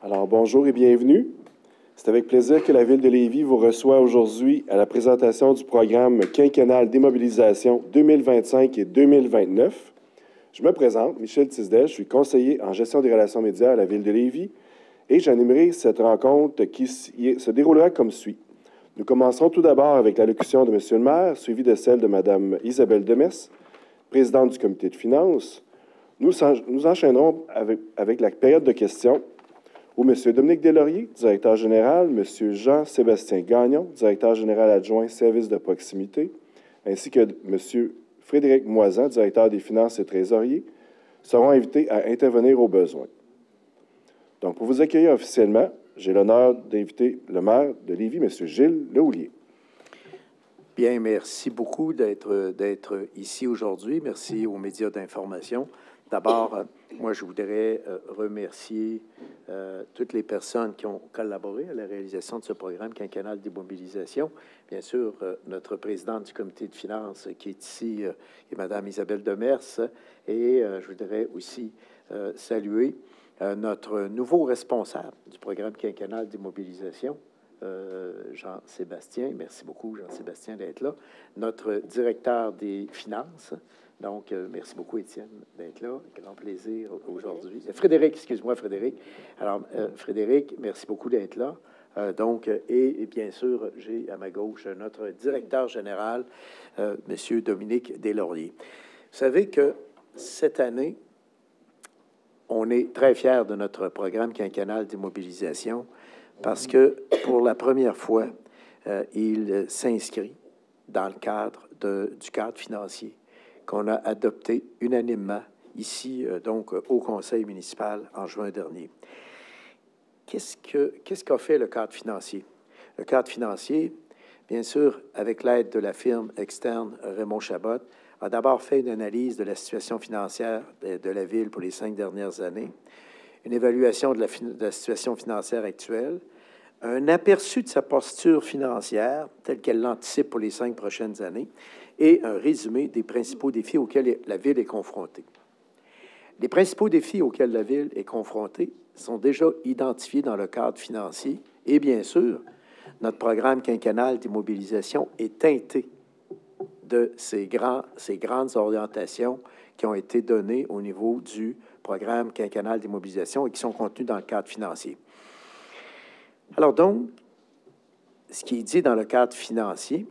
Alors, bonjour et bienvenue. C'est avec plaisir que la Ville de Lévis vous reçoit aujourd'hui à la présentation du programme quinquennal d'immobilisation 2025 et 2029. Je me présente, Michel Tisdel, je suis conseiller en gestion des relations médias à la Ville de Lévis et j'animerai cette rencontre qui se déroulera comme suit. Nous commencerons tout d'abord avec l'allocution de M. le maire, suivie de celle de Mme Isabelle Demers, présidente du comité de finances. Nous enchaînerons avec la période de questions où M. Dominique Deslauriers, directeur général, M. Jean-Sébastien Gagnon, directeur général adjoint services de proximité, ainsi que M. Frédéric Moisan, directeur des finances et trésorier, seront invités à intervenir au besoin. Donc, pour vous accueillir officiellement, j'ai l'honneur d'inviter le maire de Lévis, M. Gilles Lehoulier. Bien, merci beaucoup d'être ici aujourd'hui. Merci aux médias d'information. D'abord, moi, je voudrais remercier toutes les personnes qui ont collaboré à la réalisation de ce programme quinquennal d'immobilisation. Bien sûr, notre présidente du comité de finances qui est ici, est Mme Isabelle Demers. Et je voudrais aussi saluer notre nouveau responsable du programme quinquennal d'immobilisation, Jean-Sébastien. Merci beaucoup, Jean-Sébastien, d'être là. Notre directeur des finances. Donc, merci beaucoup, Étienne, d'être là. Grand plaisir aujourd'hui. Frédéric, excuse-moi, Frédéric. Alors, Frédéric, merci beaucoup d'être là. Et bien sûr, j'ai à ma gauche notre directeur général, M. Dominique Deslauriers. Vous savez que cette année, on est très fiers de notre programme quinquennal d'immobilisation parce que, pour la première fois, il s'inscrit dans le cadre du cadre financier qu'on a adopté unanimement ici, donc, au Conseil municipal en juin dernier. Qu'est-ce qu'a fait le cadre financier? Le cadre financier, bien sûr, avec l'aide de la firme externe Raymond Chabot, a d'abord fait une analyse de la situation financière de la Ville pour les 5 dernières années, une évaluation de la situation financière actuelle, un aperçu de sa posture financière telle qu'elle l'anticipe pour les 5 prochaines années et un résumé des principaux défis auxquels la Ville est confrontée. Les principaux défis auxquels la Ville est confrontée sont déjà identifiés dans le cadre financier et, bien sûr, notre programme quinquennal d'immobilisation est teinté de ces grandes orientations qui ont été données au niveau du programme quinquennal d'immobilisation et qui sont contenues dans le cadre financier. Alors donc, ce qui est dit dans le cadre financier,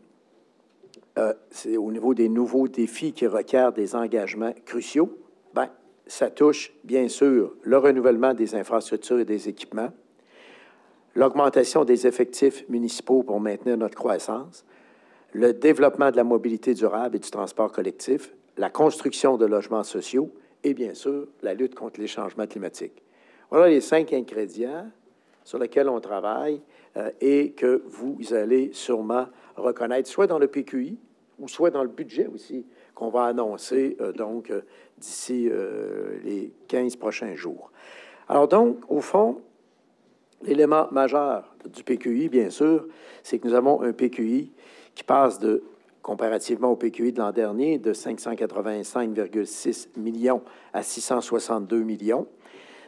c'est au niveau des nouveaux défis qui requièrent des engagements cruciaux. Bien, ça touche, bien sûr, le renouvellement des infrastructures et des équipements, l'augmentation des effectifs municipaux pour maintenir notre croissance, le développement de la mobilité durable et du transport collectif, la construction de logements sociaux et, bien sûr, la lutte contre les changements climatiques. Voilà les 5 ingrédients sur lesquels on travaille et que vous allez sûrement reconnaître, soit dans le PQI ou soit dans le budget aussi, qu'on va annoncer d'ici les 15 prochains jours. Alors donc, au fond, l'élément majeur du PQI, bien sûr, c'est que nous avons un PQI qui passe comparativement au PQI de l'an dernier, de 585,6 millions à 662 millions.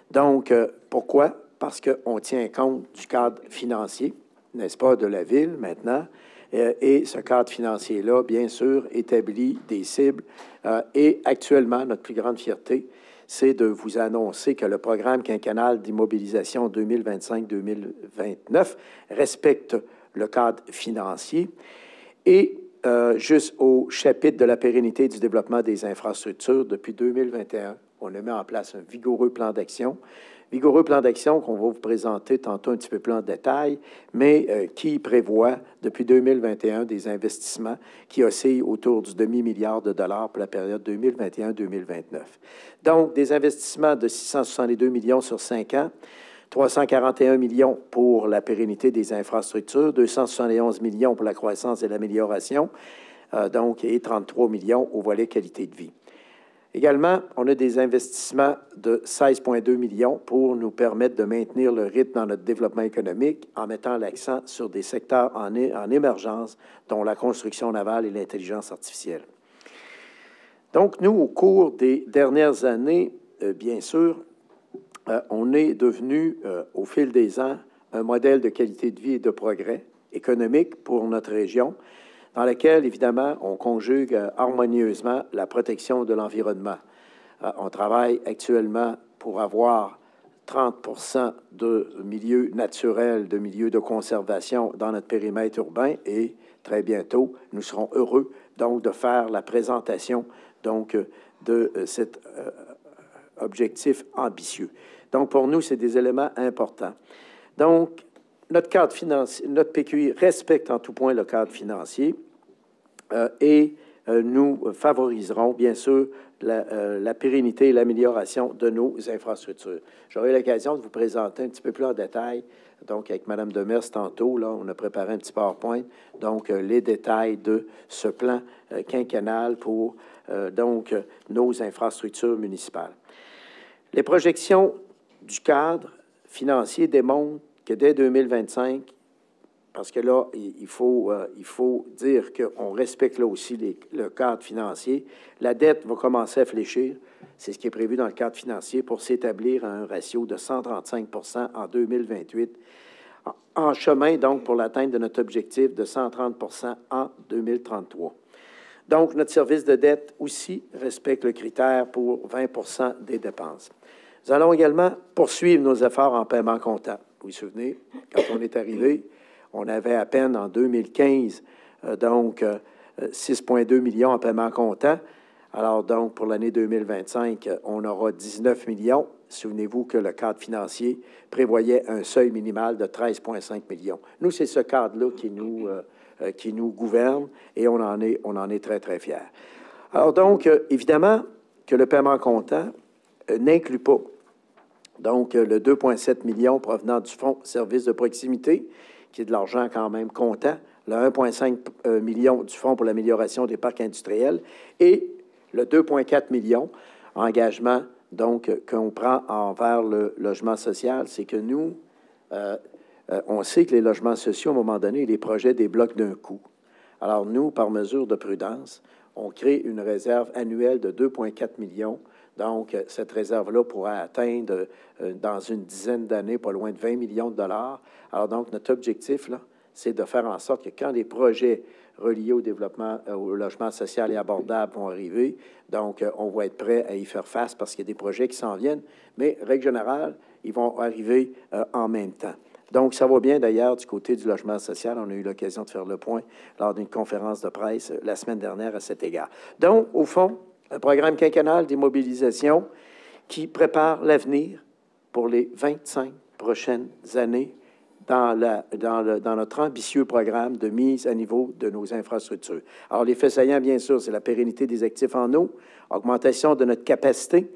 Donc, pourquoi? Parce qu'on tient compte du cadre financier, n'est-ce pas, de la Ville maintenant, et ce cadre financier-là, bien sûr, établit des cibles. Et actuellement, notre plus grande fierté, c'est de vous annoncer que le programme quinquennal d'immobilisation 2025-2029 respecte le cadre financier. Et juste au chapitre de la pérennité et du développement des infrastructures, depuis 2021, on a mis en place un vigoureux plan d'action. Vigoureux plan d'action qu'on va vous présenter tantôt un petit peu plus en détail, mais qui prévoit, depuis 2021, des investissements qui oscillent autour du demi-milliard de dollars pour la période 2021-2029. Donc, des investissements de 662 millions sur 5 ans, 341 millions pour la pérennité des infrastructures, 271 millions pour la croissance et l'amélioration, et 33 millions au volet qualité de vie. Également, on a des investissements de 16,2 millions pour nous permettre de maintenir le rythme dans notre développement économique en mettant l'accent sur des secteurs en émergence, dont la construction navale et l'intelligence artificielle. Donc, nous, au cours des dernières années, bien sûr, on est devenu, au fil des ans, un modèle de qualité de vie et de progrès économique pour notre région, dans laquelle, évidemment, on conjugue harmonieusement la protection de l'environnement. On travaille actuellement pour avoir 30 de milieux naturels, de milieux de conservation dans notre périmètre urbain et très bientôt, nous serons heureux donc de faire la présentation donc de cet objectif ambitieux. Donc, pour nous, c'est des éléments importants. Donc, notre cadre financier, notre PQI respecte en tout point le cadre financier et nous favoriserons, bien sûr, la pérennité et l'amélioration de nos infrastructures. J'aurai l'occasion de vous présenter un petit peu plus en détail, donc avec Mme Demers tantôt, là, on a préparé un petit PowerPoint, donc les détails de ce plan quinquennal pour donc nos infrastructures municipales. Les projections du cadre financier démontrent que dès 2025, parce que là, il faut dire qu'on respecte là aussi le cadre financier, la dette va commencer à fléchir. C'est ce qui est prévu dans le cadre financier pour s'établir à un ratio de 135 en 2028, en chemin donc pour l'atteinte de notre objectif de 130 en 2033. Donc, notre service de dette aussi respecte le critère pour 20 des dépenses. Nous allons également poursuivre nos efforts en paiement comptable. Vous vous souvenez, quand on est arrivé, on avait à peine en 2015, 6,2 millions en paiement comptant. Alors donc, pour l'année 2025, on aura 19 millions. Souvenez-vous que le cadre financier prévoyait un seuil minimal de 13,5 millions. Nous, c'est ce cadre-là qui nous gouverne et on en est très, très fiers. Alors donc, évidemment que le paiement comptant n'inclut pas donc le 2,7 millions provenant du Fonds service de proximité, qui est de l'argent quand même comptant, le 1,5 million du Fonds pour l'amélioration des parcs industriels et le 2,4 millions engagement donc qu'on prend envers le logement social. C'est que nous, on sait que les logements sociaux, à un moment donné, les projets débloquent d'un coup. Alors nous, par mesure de prudence, on crée une réserve annuelle de 2,4 millions. Donc, cette réserve-là pourra atteindre, dans une dizaine d'années, pas loin de 20 millions de dollars. Alors, donc, notre objectif, là, c'est de faire en sorte que quand les projets reliés au développement, au logement social et abordable vont arriver, donc, on va être prêt à y faire face parce qu'il y a des projets qui s'en viennent, mais, règle générale, ils vont arriver en même temps. Donc, ça va bien, d'ailleurs, du côté du logement social. On a eu l'occasion de faire le point lors d'une conférence de presse la semaine dernière à cet égard. Donc, au fond, un programme quinquennal d'immobilisation qui prépare l'avenir pour les 25 prochaines années dans notre ambitieux programme de mise à niveau de nos infrastructures. Alors, les faits saillants, bien sûr, c'est la pérennité des actifs en eau, augmentation de notre capacité,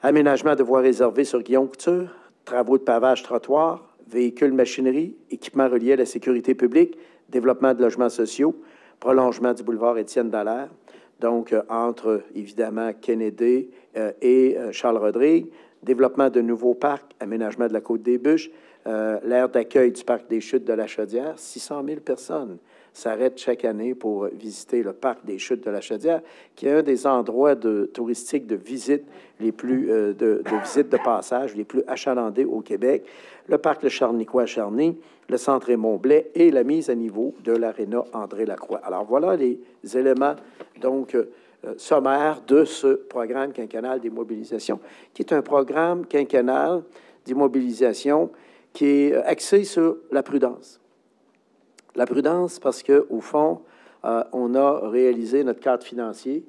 aménagement de voies réservées sur Guillaume-Couture, travaux de pavage trottoir, véhicules, machinerie, équipements reliés à la sécurité publique, développement de logements sociaux, prolongement du boulevard Étienne-Dallaire, donc entre, évidemment, Kennedy et Charles-Rodrigue, développement de nouveaux parcs, aménagement de la Côte-des-Bûches, l'aire d'accueil du parc des Chutes de la Chaudière. 600 000 personnes s'arrêtent chaque année pour visiter le parc des Chutes de la Chaudière, qui est un des endroits touristiques de visite les plus de visite de passage les plus achalandés au Québec. Le parc Le Charnicois à Charny, le centre Raymond-Blais et la mise à niveau de l'aréna André-Lacroix. Alors voilà les éléments donc sommaires de ce programme quinquennal d'immobilisation, qui est un programme quinquennal d'immobilisation qui est axé sur la prudence. La prudence parce qu'au fond, on a réalisé notre cadre financier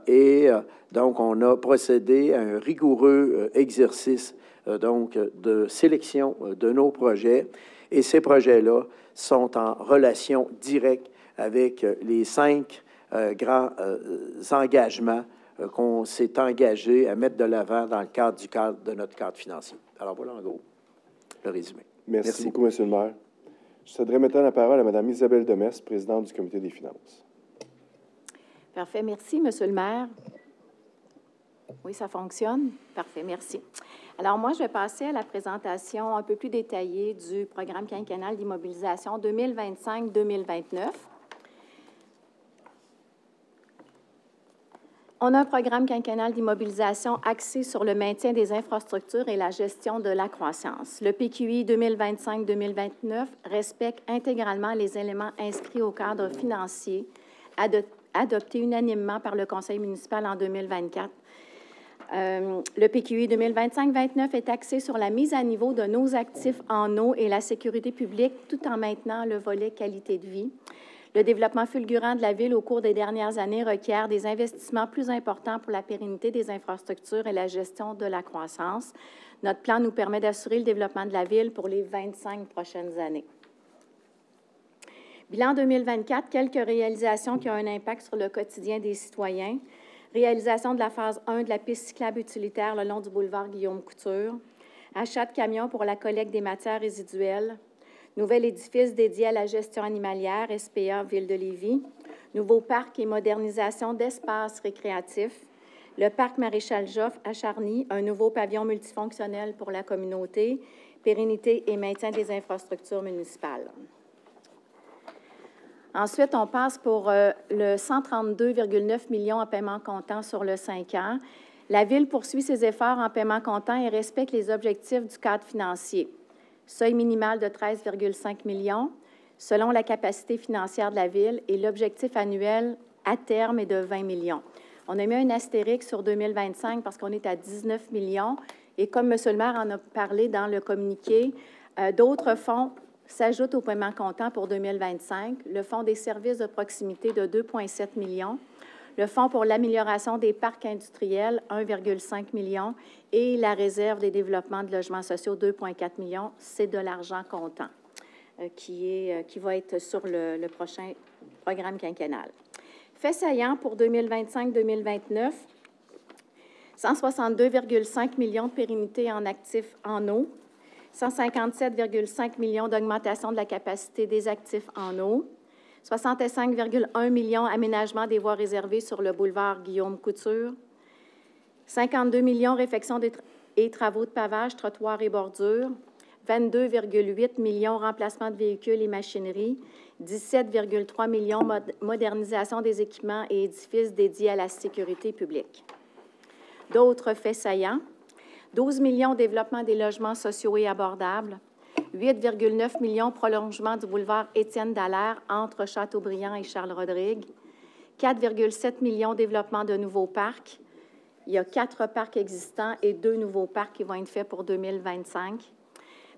et donc on a procédé à un rigoureux exercice donc de sélection de nos projets. Et ces projets-là sont en relation directe avec les 5 grands engagements qu'on s'est engagé à mettre de l'avant dans le cadre de notre cadre financier. Alors voilà en gros le résumé. Merci beaucoup, M. le maire. Je céderai maintenant la parole à Mme Isabelle Demers, présidente du Comité des finances. Parfait. Merci, M. le maire. Oui, ça fonctionne? Parfait, merci. Alors, moi, je vais passer à la présentation un peu plus détaillée du programme quinquennal d'immobilisation 2025-2029. On a un programme quinquennal d'immobilisation axé sur le maintien des infrastructures et la gestion de la croissance. Le PQI 2025-2029 respecte intégralement les éléments inscrits au cadre financier adopté unanimement par le Conseil municipal en 2024. Le PQI 2025-29 est axé sur la mise à niveau de nos actifs en eau et la sécurité publique, tout en maintenant le volet qualité de vie. Le développement fulgurant de la Ville au cours des dernières années requiert des investissements plus importants pour la pérennité des infrastructures et la gestion de la croissance. Notre plan nous permet d'assurer le développement de la Ville pour les 25 prochaines années. Bilan 2024, quelques réalisations qui ont un impact sur le quotidien des citoyens. Réalisation de la phase 1 de la piste cyclable utilitaire le long du boulevard Guillaume-Couture. Achat de camions pour la collecte des matières résiduelles. Nouvel édifice dédié à la gestion animalière, SPA, Ville de Lévis. Nouveau parc et modernisation d'espaces récréatifs. Le parc Maréchal-Joffre à Charny, un nouveau pavillon multifonctionnel pour la communauté. Pérennité et maintien des infrastructures municipales. Ensuite, on passe pour le 132,9 millions en paiement comptant sur le 5 ans. La Ville poursuit ses efforts en paiement comptant et respecte les objectifs du cadre financier. Seuil minimal de 13,5 millions selon la capacité financière de la Ville et l'objectif annuel à terme est de 20 millions. On a mis un astérix sur 2025 parce qu'on est à 19 millions et comme M. le maire en a parlé dans le communiqué, d'autres fonds s'ajoutent au paiement comptant pour 2025, le Fonds des services de proximité de 2,7 millions, le Fonds pour l'amélioration des parcs industriels, 1,5 million, et la réserve des développements de logements sociaux, 2,4 millions. C'est de l'argent comptant qui va être sur le prochain programme quinquennal. Fait saillant pour 2025-2029, 162,5 millions de pérennité en actifs en eau, 157,5 millions d'augmentation de la capacité des actifs en eau, 65,1 millions aménagement des voies réservées sur le boulevard Guillaume-Couture, 52 millions réfection et travaux de pavage, trottoirs et bordures, 22,8 millions remplacement de véhicules et machineries, 17,3 millions modernisation des équipements et édifices dédiés à la sécurité publique. D'autres faits saillants, 12 millions développement des logements sociaux et abordables, 8,9 millions prolongement du boulevard Étienne Dallaire entre Châteaubriand et Charles-Rodrigue, 4,7 millions développement de nouveaux parcs. Il y a 4 parcs existants et 2 nouveaux parcs qui vont être faits pour 2025.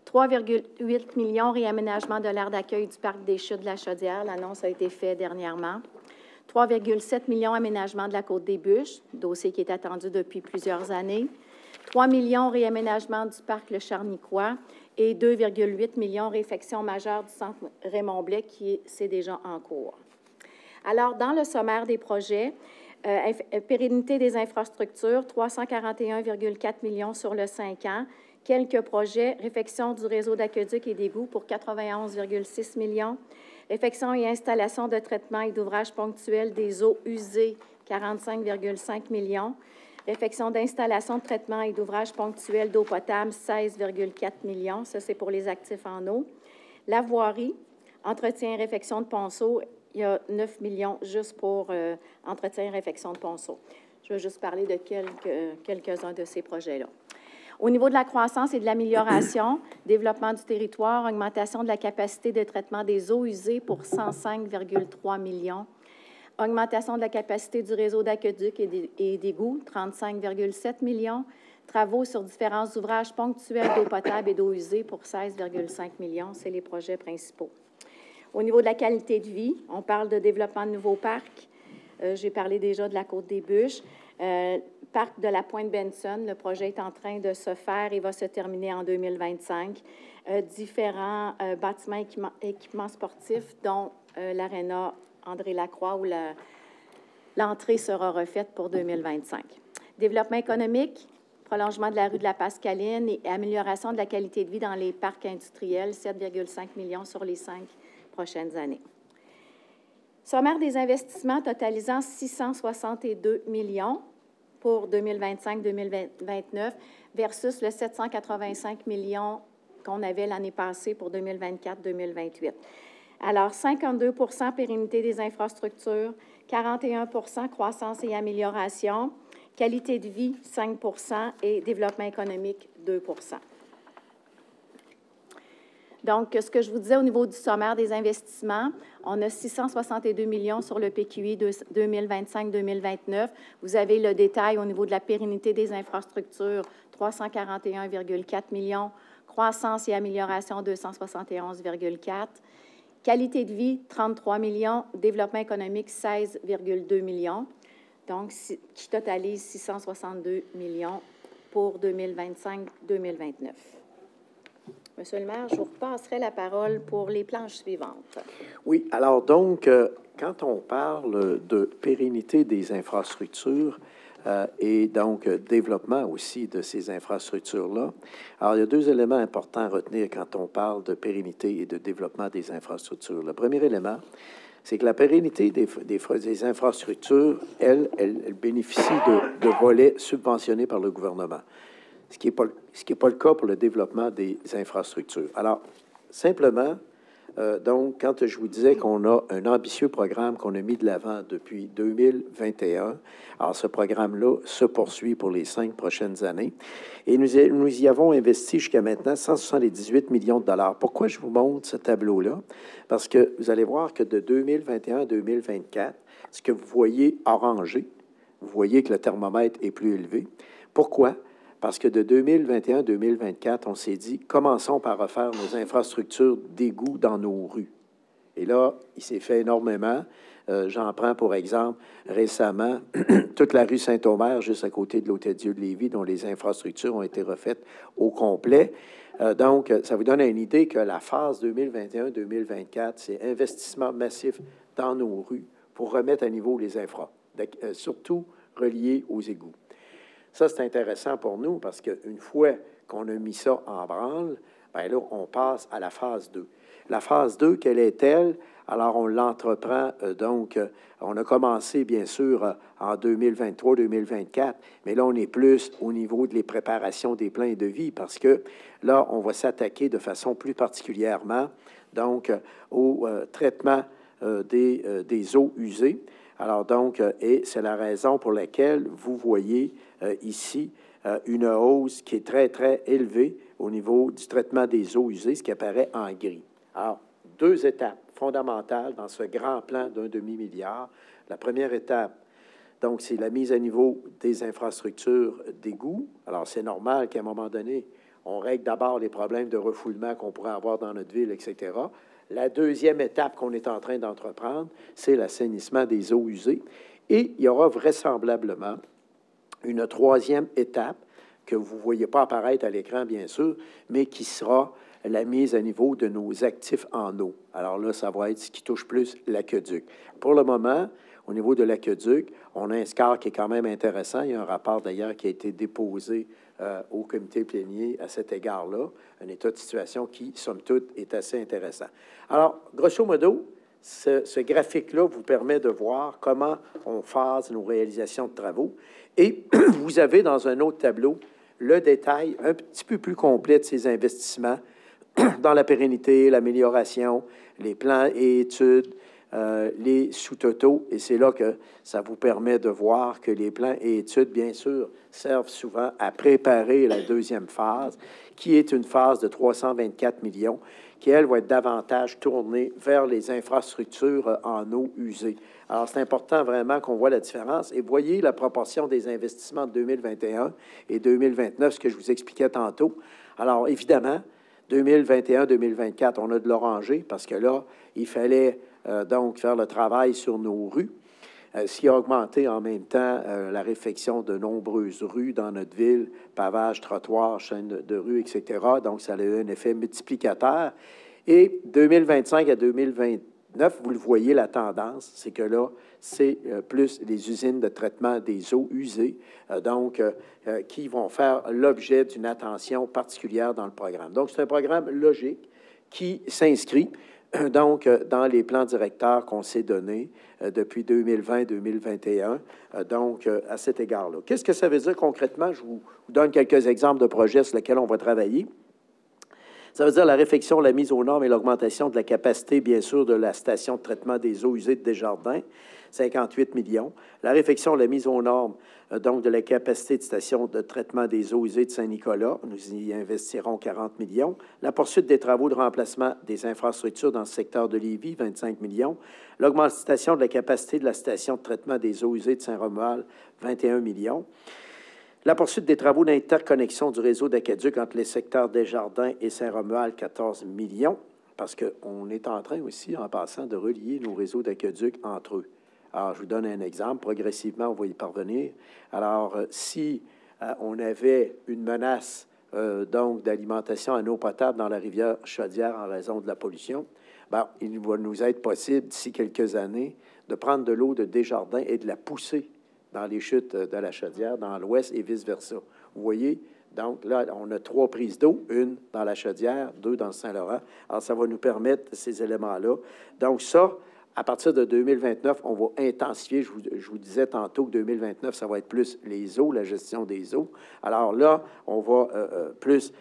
3,8 millions réaménagement de l'aire d'accueil du parc des Chutes de la Chaudière. L'annonce a été faite dernièrement. 3,7 millions aménagement de la Côte-des-Bûches, dossier qui est attendu depuis plusieurs années. 3 millions réaménagement du parc Le Charnicois et 2,8 millions réfection majeure du centre Raymond-Blais, c'est déjà en cours. Alors, dans le sommaire des projets, pérennité des infrastructures, 341,4 millions sur le 5 ans. Quelques projets, réfection du réseau d'aqueduc et d'égouts pour 91,6 millions. Réfection et installation de traitement et d'ouvrages ponctuels des eaux usées, 45,5 millions. Réfection d'installation de traitement et d'ouvrages ponctuels d'eau potable, 16,4 millions. Ça, c'est pour les actifs en eau. La voirie, entretien et réfection de ponceau, il y a 9 millions juste pour entretien et réfection de ponceau. Je vais juste parler de quelques-uns de ces projets-là. Au niveau de la croissance et de l'amélioration, développement du territoire, augmentation de la capacité de traitement des eaux usées pour 105,3 millions. Augmentation de la capacité du réseau d'aqueduc et d'égouts, 35,7 millions. Travaux sur différents ouvrages ponctuels d'eau potable et d'eau usée pour 16,5 millions. C'est les projets principaux. Au niveau de la qualité de vie, on parle de développement de nouveaux parcs. J'ai parlé déjà de la Côte-des-Bûches. Parc de la Pointe-Benson, le projet est en train de se faire et va se terminer en 2025. Différents bâtiments équipements sportifs, dont l'aréna André Lacroix, où l'entrée sera refaite pour 2025. Développement économique, prolongement de la rue de la Pascaline et amélioration de la qualité de vie dans les parcs industriels, 7,5 millions sur les 5 prochaines années. Sommaire des investissements totalisant 662 millions pour 2025-2029 versus le 785 millions qu'on avait l'année passée pour 2024-2028. Alors, 52 pérennité des infrastructures, 41 croissance et amélioration, qualité de vie, 5 et développement économique, 2 Donc, ce que je vous disais au niveau du sommaire des investissements, on a 662 millions sur le PQI 2025-2029. Vous avez le détail au niveau de la pérennité des infrastructures, 341,4 millions. Croissance et amélioration, 271,4. Qualité de vie, 33 millions. Développement économique, 16,2 millions. Donc, qui totalise 662 millions pour 2025-2029. Monsieur le maire, je vous repasserai la parole pour les planches suivantes. Oui, alors donc, quand on parle de pérennité des infrastructures et donc développement aussi de ces infrastructures-là, alors il y a deux éléments importants à retenir quand on parle de pérennité et de développement des infrastructures. Le premier élément, c'est que la pérennité des infrastructures, elle bénéficie de volets subventionnés par le gouvernement, ce qui n'est pas le cas pour le développement des infrastructures. Alors, simplement, donc, quand je vous disais qu'on a un ambitieux programme qu'on a mis de l'avant depuis 2021, alors ce programme-là se poursuit pour les 5 prochaines années, et nous y avons investi jusqu'à maintenant 178 millions de dollars. Pourquoi je vous montre ce tableau-là? Parce que vous allez voir que de 2021 à 2024, ce que vous voyez orangé, vous voyez que le thermomètre est plus élevé. Pourquoi? Parce que de 2021 à 2024, on s'est dit, commençons par refaire nos infrastructures d'égouts dans nos rues. Et là, il s'est fait énormément. J'en prends pour exemple récemment toute la rue Saint-Omer, juste à côté de l'Hôtel-Dieu de Lévis, dont les infrastructures ont été refaites au complet. Donc, ça vous donne une idée que la phase 2021-2024, c'est investissement massif dans nos rues pour remettre à niveau les infras, surtout reliés aux égouts. Ça, c'est intéressant pour nous parce qu'une fois qu'on a mis ça en branle, bien là, on passe à la phase 2. La phase 2, quelle est-elle? Alors, on l'entreprend, donc, on a commencé, bien sûr, en 2023-2024, mais là, on est plus au niveau de les préparations des plans de vie parce que là, on va s'attaquer de façon plus particulièrement, donc, au traitement des eaux usées. Alors donc, et c'est la raison pour laquelle vous voyez ici une hausse qui est très, très élevée au niveau du traitement des eaux usées, ce qui apparaît en gris. Alors, deux étapes fondamentales dans ce grand plan d'1 demi-milliard. La première étape, donc, c'est la mise à niveau des infrastructures d'égouts. Alors, c'est normal qu'à un moment donné, on règle d'abord les problèmes de refoulement qu'on pourrait avoir dans notre ville, etc. La deuxième étape qu'on est en train d'entreprendre, c'est l'assainissement des eaux usées. Et il y aura vraisemblablement une troisième étape que vous ne voyez pas apparaître à l'écran, bien sûr, mais qui sera la mise à niveau de nos actifs en eau. Alors là, ça va être ce qui touche plus l'aqueduc. Pour le moment, au niveau de l'aqueduc, on a un score qui est quand même intéressant. Il y a un rapport, d'ailleurs, qui a été déposé au comité plénier à cet égard-là, un état de situation qui, somme toute, est assez intéressant. Alors, grosso modo, ce graphique-là vous permet de voir comment on phase nos réalisations de travaux. Et vous avez dans un autre tableau le détail un petit peu plus complet de ces investissements dans la pérennité, l'amélioration, les plans et études, les sous-totaux, et c'est là que ça vous permet de voir que les plans et études, bien sûr, servent souvent à préparer la deuxième phase, qui est une phase de 324 millions, qui, elle, va être davantage tournée vers les infrastructures en eau usée. Alors, c'est important vraiment qu'on voit la différence. Et voyez la proportion des investissements de 2021 et 2029, ce que je vous expliquais tantôt. Alors, évidemment, 2021-2024, on a de l'orangé parce que là, il fallait donc faire le travail sur nos rues, ce qui a augmenté en même temps la réfection de nombreuses rues dans notre ville, pavage, trottoirs, chaînes de rues, etc. Donc, ça a eu un effet multiplicateur. Et 2025 à 2029, vous le voyez, la tendance, c'est que là, c'est plus les usines de traitement des eaux usées, qui vont faire l'objet d'une attention particulière dans le programme. Donc, c'est un programme logique qui s'inscrit donc dans les plans directeurs qu'on s'est donnés depuis 2020-2021, donc à cet égard-là. Qu'est-ce que ça veut dire concrètement? Je vous donne quelques exemples de projets sur lesquels on va travailler. Ça veut dire la réfection, la mise aux normes et l'augmentation de la capacité, bien sûr, de la station de traitement des eaux usées de Desjardins, 58 millions. La réfection, la mise aux normes, donc de la capacité de station de traitement des eaux usées de Saint-Nicolas, nous y investirons 40 millions. La poursuite des travaux de remplacement des infrastructures dans le secteur de Lévis, 25 millions. L'augmentation de la capacité de la station de traitement des eaux usées de Saint-Romuald, 21 millions. La poursuite des travaux d'interconnexion du réseau d'aqueduc entre les secteurs Desjardins et Saint-Romuald, 14 millions, parce qu'on est en train aussi, en passant, de relier nos réseaux d'aqueduc entre eux. Alors, je vous donne un exemple. Progressivement, on va y parvenir. Alors, si on avait une menace donc d'alimentation en eau potable dans la rivière Chaudière en raison de la pollution, bien, il va nous être possible, d'ici quelques années, de prendre de l'eau de Desjardins et de la pousser dans les chutes de la Chaudière, dans l'ouest et vice-versa. Vous voyez? Donc, là, on a 3 prises d'eau, une dans la Chaudière, 2 dans le Saint-Laurent. Alors, ça va nous permettre ces éléments-là. Donc, ça, à partir de 2029, on va intensifier. Je vous disais tantôt que 2029, ça va être plus les eaux, la gestion des eaux. Alors là, on va plus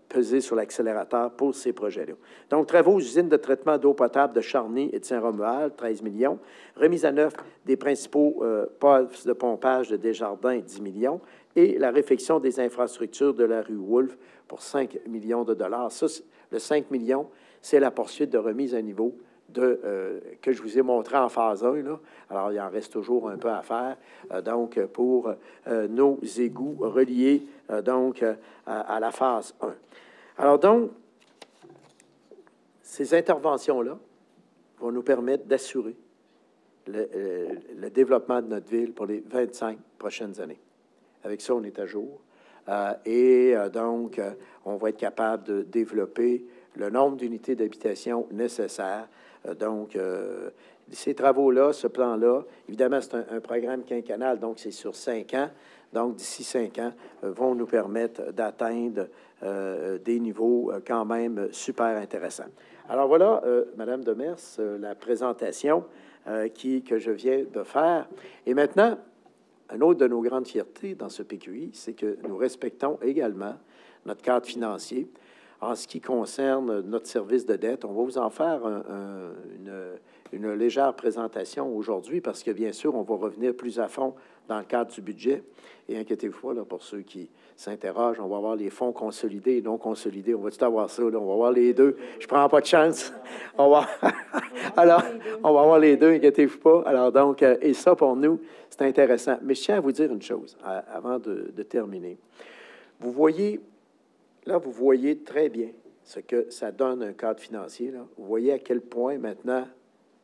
peser sur l'accélérateur pour ces projets-là. Donc, travaux aux usines de traitement d'eau potable de Charny et de Saint-Romuald, 13 millions. Remise à neuf des principaux postes de pompage de Desjardins, 10 millions. Et la réfection des infrastructures de la rue Wolfe pour 5 millions de dollars. Ça, le 5 millions, c'est la poursuite de remise à niveau que je vous ai montré en phase 1. Là. Alors, il en reste toujours un peu à faire, donc, pour nos égouts reliés donc, à la phase 1. Alors, donc, ces interventions-là vont nous permettre d'assurer le développement de notre ville pour les 25 prochaines années. Avec ça, on est à jour. Donc, on va être capable de développer le nombre d'unités d'habitation nécessaires. Donc, ces travaux-là, ce plan-là, évidemment, c'est un programme quinquennal, donc c'est sur 5 ans. Donc, d'ici 5 ans, vont nous permettre d'atteindre des niveaux quand même super intéressants. Alors voilà, Madame Demers, la présentation que je viens de faire. Et maintenant, une autre de nos grandes fiertés dans ce PQI, c'est que nous respectons également notre cadre financier. En ce qui concerne notre service de dette, on va vous en faire une légère présentation aujourd'hui parce que, bien sûr, on va revenir plus à fond dans le cadre du budget. Et inquiétez-vous pas, là, pour ceux qui s'interrogent, on va avoir les fonds consolidés et non consolidés. On va-tu avoir ça? Là? On va avoir les deux. Je ne prends pas de chance. Alors, on va avoir les deux, inquiétez-vous pas. Alors, donc, et ça, pour nous, c'est intéressant. Mais je tiens à vous dire une chose avant de terminer. Vous voyez... Là, vous voyez très bien ce que ça donne un cadre financier. Là. Vous voyez à quel point maintenant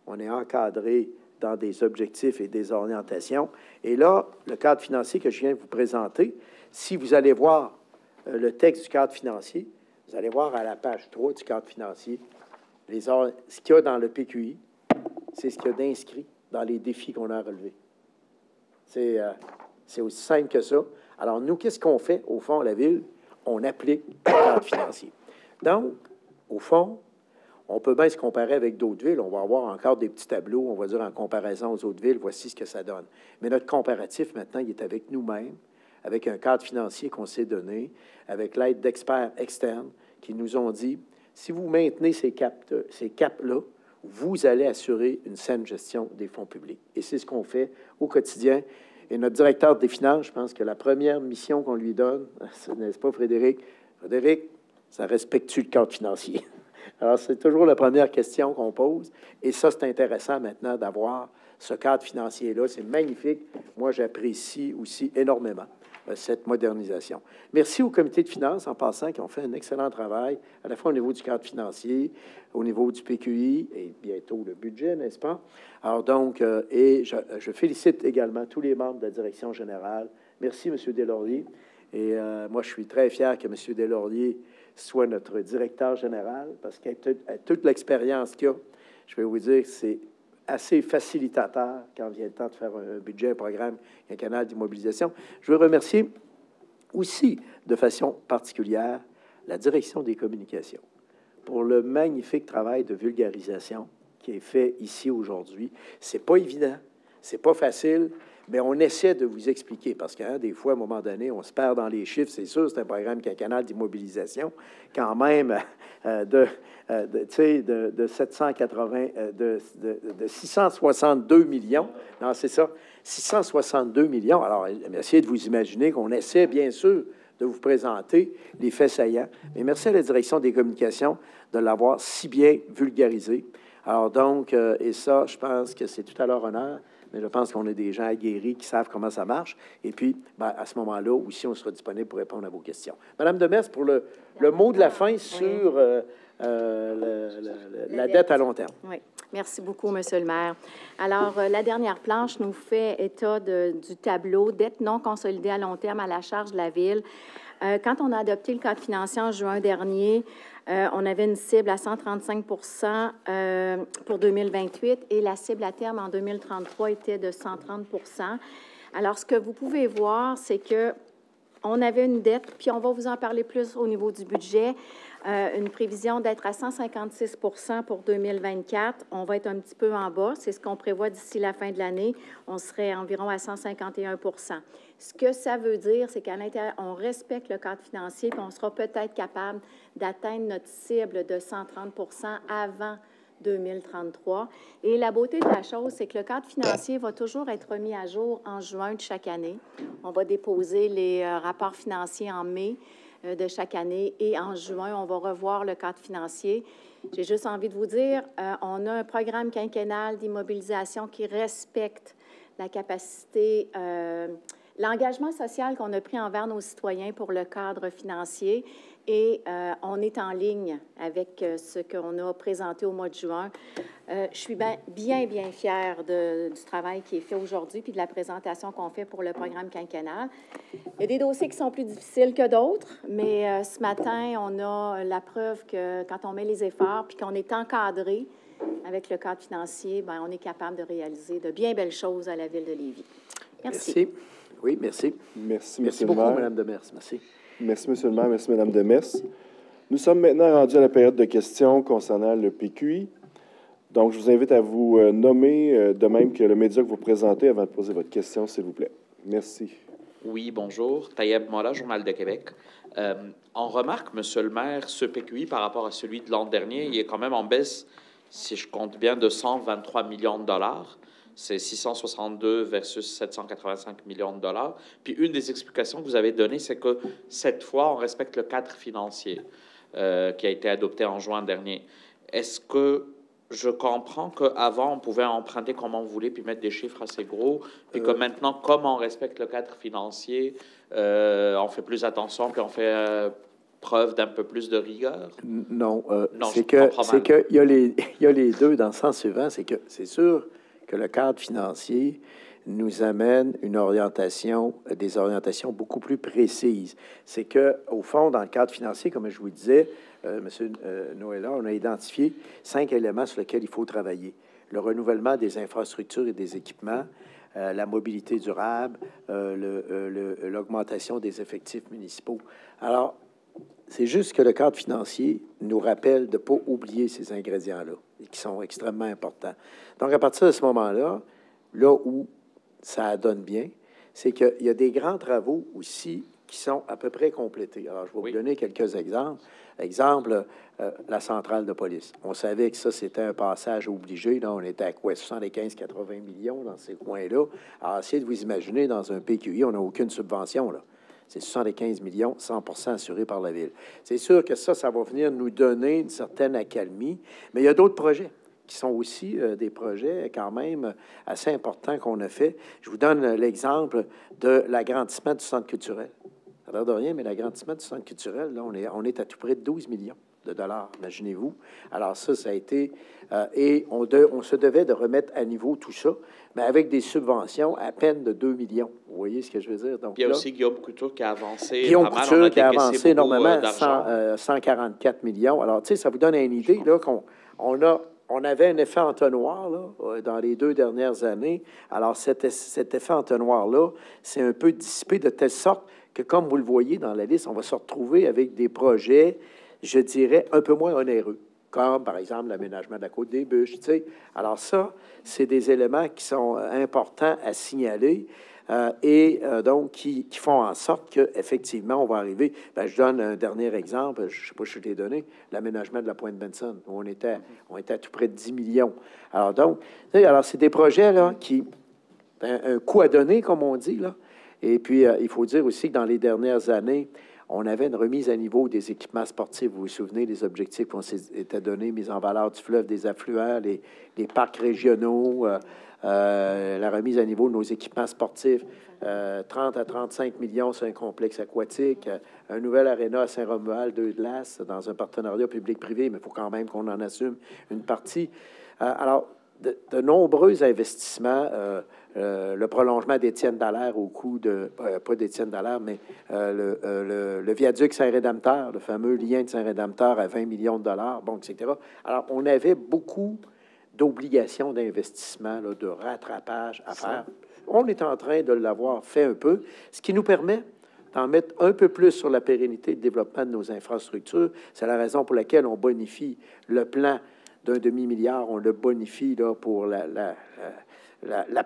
on est encadré dans des objectifs et des orientations. Et là, le cadre financier que je viens de vous présenter, si vous allez voir le texte du cadre financier, vous allez voir à la page 3 du cadre financier, ce qu'il y a dans le PQI, c'est ce qu'il y a d'inscrit dans les défis qu'on a relevés. C'est aussi simple que ça. Alors, nous, qu'est-ce qu'on fait, au fond, à la Ville? On applique le cadre financier. Donc, au fond, on peut bien se comparer avec d'autres villes. On va avoir encore des petits tableaux, on va dire en comparaison aux autres villes, voici ce que ça donne. Mais notre comparatif, maintenant, il est avec nous-mêmes, avec un cadre financier qu'on s'est donné, avec l'aide d'experts externes qui nous ont dit, si vous maintenez ces caps-là, vous allez assurer une saine gestion des fonds publics. Et c'est ce qu'on fait au quotidien. Et notre directeur des finances, je pense que la première mission qu'on lui donne, n'est-ce pas, Frédéric? Frédéric, ça respecte-tu le cadre financier? Alors, c'est toujours la première question qu'on pose. Et ça, c'est intéressant maintenant d'avoir ce cadre financier-là. C'est magnifique. Moi, j'apprécie aussi énormément cette modernisation. Merci au comité de finances, en passant, qui ont fait un excellent travail, à la fois au niveau du cadre financier, au niveau du PQI et bientôt le budget, n'est-ce pas? Alors donc, et je félicite également tous les membres de la direction générale. Merci, M. Deslauriers. Et moi, je suis très fier que M. Deslauriers soit notre directeur général, parce qu'avec toute l'expérience qu'il a, je vais vous dire que c'est assez facilitateur quand vient le temps de faire un budget, un programme, un canal d'immobilisation. Je veux remercier aussi, de façon particulière, la direction des communications pour le magnifique travail de vulgarisation qui est fait ici aujourd'hui. C'est pas évident, c'est pas facile, mais on essaie de vous expliquer, parce que des fois, à un moment donné, on se perd dans les chiffres, c'est sûr, c'est un programme quinquennal d'immobilisation, quand même, de 780, de 662 millions. Non, c'est ça, 662 millions. Alors, essayez de vous imaginer qu'on essaie, bien sûr, de vous présenter les faits saillants. Mais merci à la Direction des communications de l'avoir si bien vulgarisé. Alors donc, et ça, je pense que c'est tout à leur honneur, mais je pense qu'on a des gens aguerris qui savent comment ça marche. Et puis, à ce moment-là, aussi, on sera disponible pour répondre à vos questions. Madame Demers, pour le mot de la fin sur la dette à long terme. Oui. Merci beaucoup, Monsieur le maire. Alors, la dernière planche nous fait état du tableau dette non consolidée à long terme à la charge de la Ville. Quand on a adopté le cadre financier en juin dernier, on avait une cible à 135 pour 2028 et la cible à terme en 2033 était de 130 Alors, ce que vous pouvez voir, c'est que on avait une dette, puis on va vous en parler plus au niveau du budget, une prévision d'être à 156 pour 2024. On va être un petit peu en bas. C'est ce qu'on prévoit d'ici la fin de l'année. On serait environ à 151 Ce que ça veut dire, c'est qu'à l'intérieur, on respecte le cadre financier, puis on sera peut-être capable d'atteindre notre cible de 130 avant 2033. Et la beauté de la chose, c'est que le cadre financier va toujours être remis à jour en juin de chaque année. On va déposer les rapports financiers en mai de chaque année et en juin, on va revoir le cadre financier. J'ai juste envie de vous dire, on a un programme quinquennal d'immobilisation qui respecte la capacité, l'engagement social qu'on a pris envers nos citoyens pour le cadre financier. Et on est en ligne avec ce qu'on a présenté au mois de juin. Je suis bien fière du travail qui est fait aujourd'hui puis de la présentation qu'on fait pour le programme quinquennal. Il y a des dossiers qui sont plus difficiles que d'autres, mais ce matin, on a la preuve que quand on met les efforts puis qu'on est encadré avec le cadre financier, bien, on est capable de réaliser de bien belles choses à la Ville de Lévis. Merci. Oui, merci. Merci beaucoup, le maire. Mme Demers. Merci. Merci, M. le maire. Merci, Mme Demers. Nous sommes maintenant rendus à la période de questions concernant le PQI. Donc, je vous invite à vous nommer, de même que le média que vous présentez, avant de poser votre question, s'il vous plaît. Merci. Oui, bonjour. Taïeb Mola, Journal de Québec. On remarque, Monsieur le maire, ce PQI par rapport à celui de l'an dernier, il est quand même en baisse, si je compte bien, de 123 millions de dollars. C'est 662 versus 785 millions de dollars. Puis une des explications que vous avez données, c'est que cette fois, on respecte le cadre financier qui a été adopté en juin dernier. Est-ce que je comprends qu'avant, on pouvait emprunter comme on voulait puis mettre des chiffres assez gros, puis que maintenant, comme on respecte le cadre financier, on fait plus attention puis on fait preuve d'un peu plus de rigueur? Non, c'est que il y a les deux dans le sens suivant, c'est que c'est sûr que le cadre financier nous amène des orientations beaucoup plus précises. C'est que, au fond, dans le cadre financier, comme je vous disais, M. Noëlla, on a identifié 5 éléments sur lesquels il faut travailler. Le renouvellement des infrastructures et des équipements, la mobilité durable, l'augmentation des effectifs municipaux. Alors, c'est juste que le cadre financier nous rappelle de ne pas oublier ces ingrédients-là, qui sont extrêmement importants. Donc, à partir de ce moment-là, là où ça donne bien, c'est qu'il y a des grands travaux aussi qui sont à peu près complétés. Alors, je vais vous donner quelques exemples. Exemple, la centrale de police. On savait que ça, c'était un passage obligé. Là, on était à quoi? 75-80 millions dans ces coins-là. Alors, essayez de vous imaginer, dans un PQI, on n'a aucune subvention, là. C'est 75 millions, 100% assurés par la Ville. C'est sûr que ça va venir nous donner une certaine accalmie, mais il y a d'autres projets qui sont aussi des projets quand même assez importants qu'on a fait. Je vous donne l'exemple de l'agrandissement du centre culturel. Ça n'a l'air de rien, mais l'agrandissement du centre culturel, là, on est à tout près de 12 millions de dollars, imaginez-vous. Alors ça a été... et on se devait de remettre à niveau tout ça, mais avec des subventions à peine de 2 millions. Vous voyez ce que je veux dire? Donc, il y a aussi Guillaume Couture qui a avancé. Guillaume Couture qui a avancé énormément, 144 millions. Alors, tu sais, ça vous donne une idée, là, on avait un effet entonnoir, là, dans les 2 dernières années. Alors, cet effet entonnoir-là, c'est un peu dissipé de telle sorte que, comme vous le voyez dans la liste, on va se retrouver avec des projets, je dirais, un peu moins onéreux comme, par exemple, l'aménagement de la côte des Bûches, tu sais. Alors ça, c'est des éléments qui sont importants à signaler donc qui font en sorte qu'effectivement, on va arriver. Bien, je donne un dernier exemple, je ne sais pas si je t'ai donné, l'aménagement de la Pointe Benson, où on était à tout près de 10 millions. Alors donc, alors c'est des projets là, qui, un coup à donner, comme on dit, là. Et puis, il faut dire aussi que dans les dernières années, on avait une remise à niveau des équipements sportifs. Vous vous souvenez des objectifs qu'on s'était donnés, mise en valeur du fleuve, des affluents, les parcs régionaux, la remise à niveau de nos équipements sportifs, 30 à 35 millions sur un complexe aquatique, un nouvel aréna à Saint-Romuald, 2 glaces, dans un partenariat public-privé, mais il faut quand même qu'on en assume une partie. Alors, de nombreux investissements, le prolongement d'Étienne Dallaire au coût de, pas d'Étienne Dallaire, mais le viaduc Saint-Rédempteur, le fameux lien de Saint-Rédempteur à 20 millions de dollars, bon, etc. Alors, on avait beaucoup d'obligations d'investissement, de rattrapage à faire. On est en train de l'avoir fait un peu, ce qui nous permet d'en mettre un peu plus sur la pérennité et le développement de nos infrastructures. C'est la raison pour laquelle on bonifie le plan d'un demi-milliard, on le bonifie là, pour la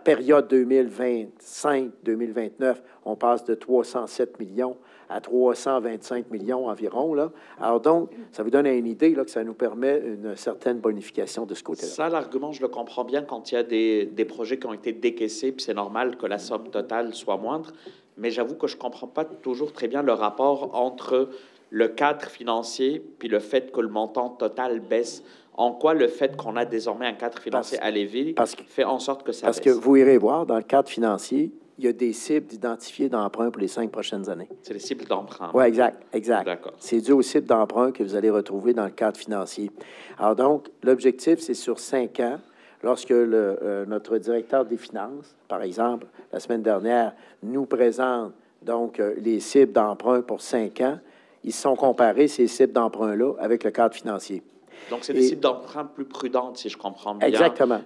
période 2025-2029. On passe de 307 millions à 325 millions environ. Là. Alors donc, ça vous donne une idée là, que ça nous permet une certaine bonification de ce côté-là. Ça, l'argument, je le comprends bien quand il y a des projets qui ont été décaissés, puis c'est normal que la somme totale soit moindre. Mais j'avoue que je ne comprends pas toujours très bien le rapport entre le cadre financier puis le fait que le montant total baisse. En quoi le fait qu'on a désormais un cadre financier à Lévis fait en sorte que ça baisse? Parce que vous irez voir, dans le cadre financier, il y a des cibles identifiées d'emprunt pour les 5 prochaines années. C'est les cibles d'emprunt. Oui, exact. D'accord. C'est dû aux cibles d'emprunt que vous allez retrouver dans le cadre financier. Alors donc, l'objectif, c'est sur 5 ans. Lorsque notre directeur des finances, par exemple, la semaine dernière, nous présente donc les cibles d'emprunt pour 5 ans, ils se sont comparés, ces cibles d'emprunt-là, avec le cadre financier. Donc, c'est des cibles d'emprunt plus prudentes, si je comprends bien. Exactement.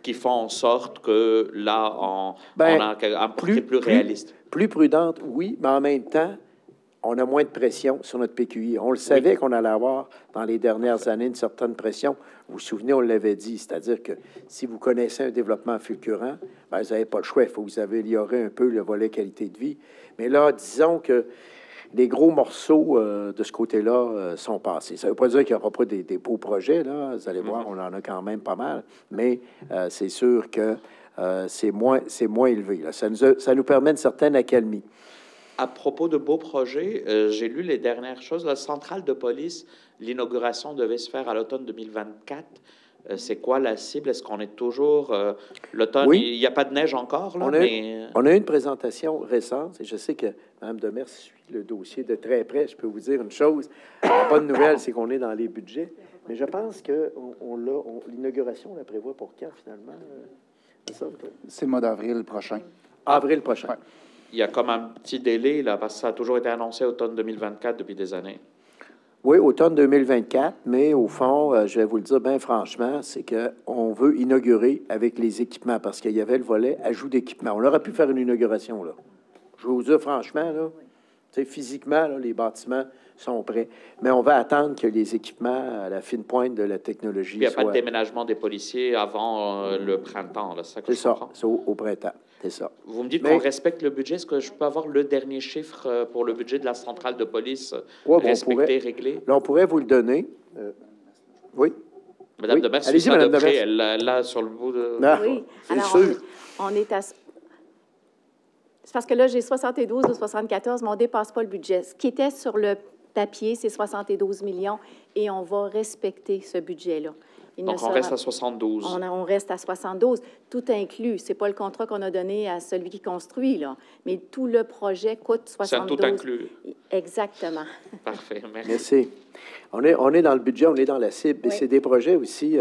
Qui font en sorte que là, on a un portrait plus réaliste. Plus prudente, oui, mais en même temps, on a moins de pression sur notre PQI. On le savait qu'on allait avoir dans les dernières années une certaine pression. Vous vous souvenez, on l'avait dit, c'est-à-dire que si vous connaissez un développement fulgurant, bien, vous n'avez pas le choix. Il faut que vous améliorer un peu le volet qualité de vie. Mais là, disons que les gros morceaux de ce côté-là sont passés. Ça ne veut pas dire qu'il n'y aura pas des beaux projets, là. Vous allez voir, on en a quand même pas mal. Mais c'est sûr que c'est moins élevé. Là. Ça nous permet une certaine accalmie. À propos de beaux projets, j'ai lu les dernières choses. La centrale de police, l'inauguration devait se faire à l'automne 2024. C'est quoi la cible? Est-ce qu'on est toujours... l'automne, oui. Il n'y a pas de neige encore, là, on a eu une présentation récente, et je sais que Mme Demers suit le dossier de très près. Je peux vous dire une chose. La bonne nouvelle, c'est qu'on est dans les budgets. Mais je pense que l'inauguration, on la prévoit pour quand, finalement? C'est le mois d'avril prochain. Avril prochain. Ouais. Il y a comme un petit délai, là, parce que ça a toujours été annoncé automne 2024 depuis des années. Oui, automne 2024, mais au fond, je vais vous le dire bien franchement, c'est qu'on veut inaugurer avec les équipements, parce qu'il y avait le volet ajout d'équipements. On aurait pu faire une inauguration, là. Je vais vous dire franchement, là, physiquement, là, les bâtiments sont prêts. Mais on va attendre que les équipements à la fine pointe de la technologie Il n'y a pas de déménagement des policiers avant le printemps, là, c'est ça que je comprends? C'est au printemps, c'est ça. Vous me dites qu'on respecte le budget. Est-ce que je peux avoir le dernier chiffre pour le budget de la centrale de police respecté, réglé? Là, on pourrait vous le donner. Oui. Madame Demers, allez-y, Madame Demers. Elle là sur le bout de... Oui, alors sûr. on est à... C'est parce que là, j'ai 72 ou 74, mais on ne dépasse pas le budget. Ce qui était sur le papier, c'est 72 millions, et on va respecter ce budget-là. Donc, on reste à 72. On reste à 72, tout inclus. Ce n'est pas le contrat qu'on a donné à celui qui construit, là, mais tout le projet coûte 72. C'est un tout inclus. Exactement. Parfait, merci. Merci. On est dans le budget, on est dans la cible, oui. Et c'est des projets aussi,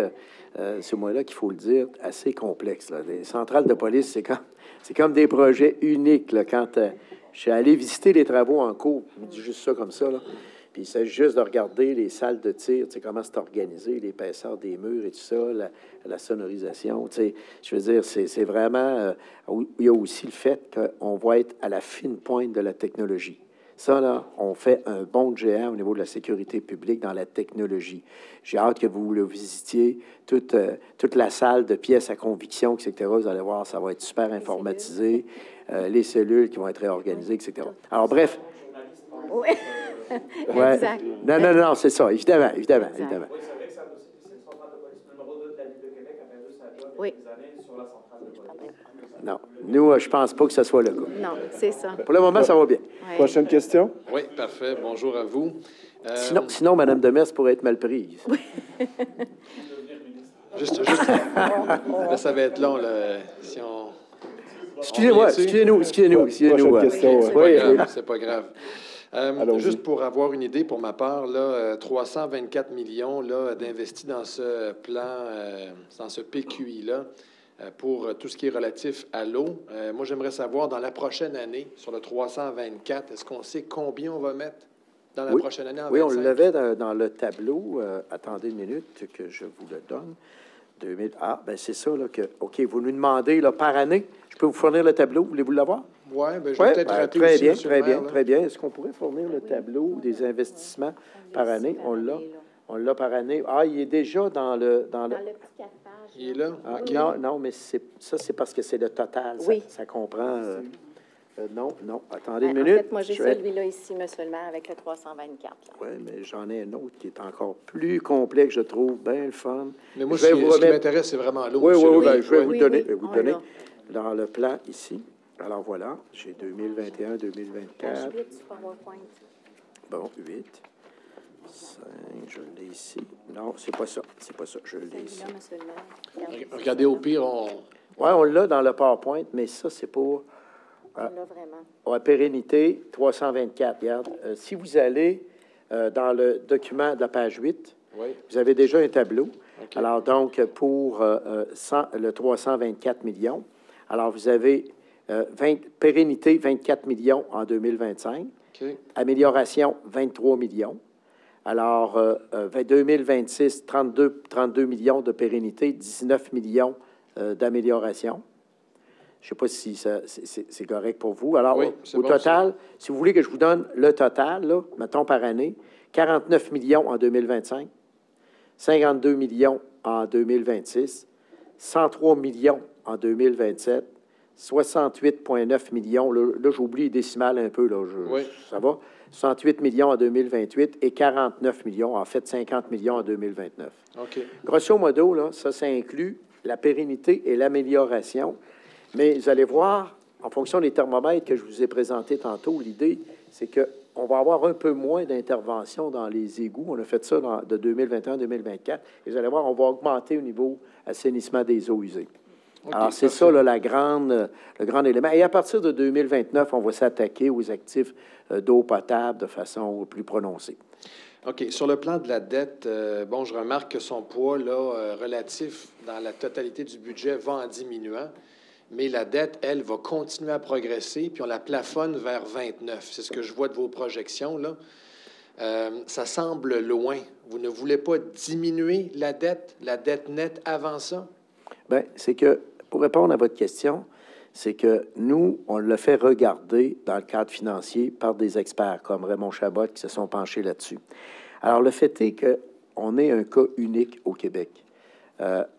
ce mois-là, qu'il faut le dire, assez complexes. Là. Les centrales de police, c'est comme des projets uniques. Là. Quand je suis allé visiter les travaux en cours, je dis juste ça comme ça, là. Puis il s'agit juste de regarder les salles de tir, tu sais, comment c'est organisé, l'épaisseur des murs et tout ça, la sonorisation. Tu sais, je veux dire, c'est vraiment... il y a aussi le fait qu'on va être à la fine pointe de la technologie. Ça, là, on fait un bond de géant au niveau de la sécurité publique dans la technologie. J'ai hâte que vous le visitiez, toute la salle de pièces à conviction, etc. Vous allez voir, ça va être super informatisé, les cellules qui vont être réorganisées, etc. Alors, bref. Oui. Ouais. Exact. Non, c'est ça, évidemment. Exact. Oui, c'est vrai que c'est le central de police numéro 2 de la Ville de Québec a perdu sa job il y a Oui. des années sur la centrale de police. Non, nous, je pense pas que ce soit le cas. Non, c'est ça. Pour le moment, ça va bien. Ouais. Prochaine question? Oui, parfait. Bonjour à vous. Sinon, Mme Demers pourrait être mal prise. Juste là, ça va être long, là, si on... Excusez-moi, excusez-nous. Prochaine question, C'est Oui, pas oui. grave, c'est pas grave. Allons-y. Juste pour avoir une idée, pour ma part, là, 324 millions là, d'investis dans ce plan, dans ce PQI-là, pour tout ce qui est relatif à l'eau. Moi, j'aimerais savoir, dans la prochaine année, sur le 324, est-ce qu'on sait combien on va mettre dans la prochaine année en Oui, on 25? l'avait dans le tableau. Attendez une minute que je vous le donne. 2000. Ah, ben c'est ça, là, que... OK, vous nous demandez, là, par année. Je peux vous fournir le tableau. Voulez-vous l'avoir? Oui, bien, je Oui, vais peut-être rater très aussi, bien, monsieur très le maire, bien, là. très bien. Est-ce qu'on pourrait fournir le tableau des investissements par année? On l'a. On l'a par année. Ah, il est déjà dans le... Dans le petit 4 pages. Il est là? Ah, OK. non, mais c'est parce que c'est le total. Oui. Ça comprend... non, attendez une En minute. fait, moi, j'ai Je vais- celui-là ici, monsieur le maire, avec le 324. là. Oui, mais j'en ai un autre qui est encore plus complet, que je trouve bien le fun. Mais moi, Je vais ce vous qui remettre- m'intéresse, c'est vraiment l'eau, Oui, monsieur oui, le oui, maire. ben, je vais Oui. vous Oui, donner, oui, je vais vous on donner l'a. dans le plan ici. Alors voilà, j'ai 2021, Page 2024. 8 du PowerPoint. Bon, 8. 5, je l'ai ici. Non, c'est pas ça, je l'ai ici. Celui-là, monsieur le maire. Regardez, au pire, on... Oui, on l'a dans le PowerPoint, mais ça, c'est pour On l'a vraiment. la pérennité 324. Regarde, si vous allez dans le document de la page 8, Oui. vous avez déjà un tableau. OK. Alors, donc, pour le 324 millions, alors vous avez pérennité 24 millions en 2025, OK. amélioration 23 millions. Alors, 2026, 32 millions de pérennité, 19 millions d'amélioration. Je ne sais pas si c'est correct pour vous. Alors, Oui, c'est au bon, total, si vous voulez que je vous donne le total, là, mettons par année, 49 millions en 2025, 52 millions en 2026, 103 millions en 2027, 68,9 millions. Là, j'oublie les décimales un peu. Là, Oui. Ça va? 68 millions en 2028 et 49 millions, en fait 50 millions en 2029. OK. Grosso modo, là, ça inclut la pérennité et l'amélioration. Mais vous allez voir, en fonction des thermomètres que je vous ai présentés tantôt, l'idée, c'est qu'on va avoir un peu moins d'intervention dans les égouts. On a fait ça de 2021 à 2024. Et vous allez voir, on va augmenter au niveau assainissement des eaux usées. OK, Alors, c'est parfait. ça, là, le grand élément. Et à partir de 2029, on va s'attaquer aux actifs d'eau potable de façon plus prononcée. OK. Sur le plan de la dette, bon, je remarque que son poids, là, relatif dans la totalité du budget va en diminuant, mais la dette, elle, va continuer à progresser, puis on la plafonne vers 29. C'est ce que je vois de vos projections, là. Ça semble loin. Vous ne voulez pas diminuer la dette nette avant ça? Bien, c'est que, pour répondre à votre question, c'est que nous, on l'a fait regarder dans le cadre financier par des experts comme Raymond Chabot qui se sont penchés là-dessus. Alors, le fait est qu'on est un cas unique au Québec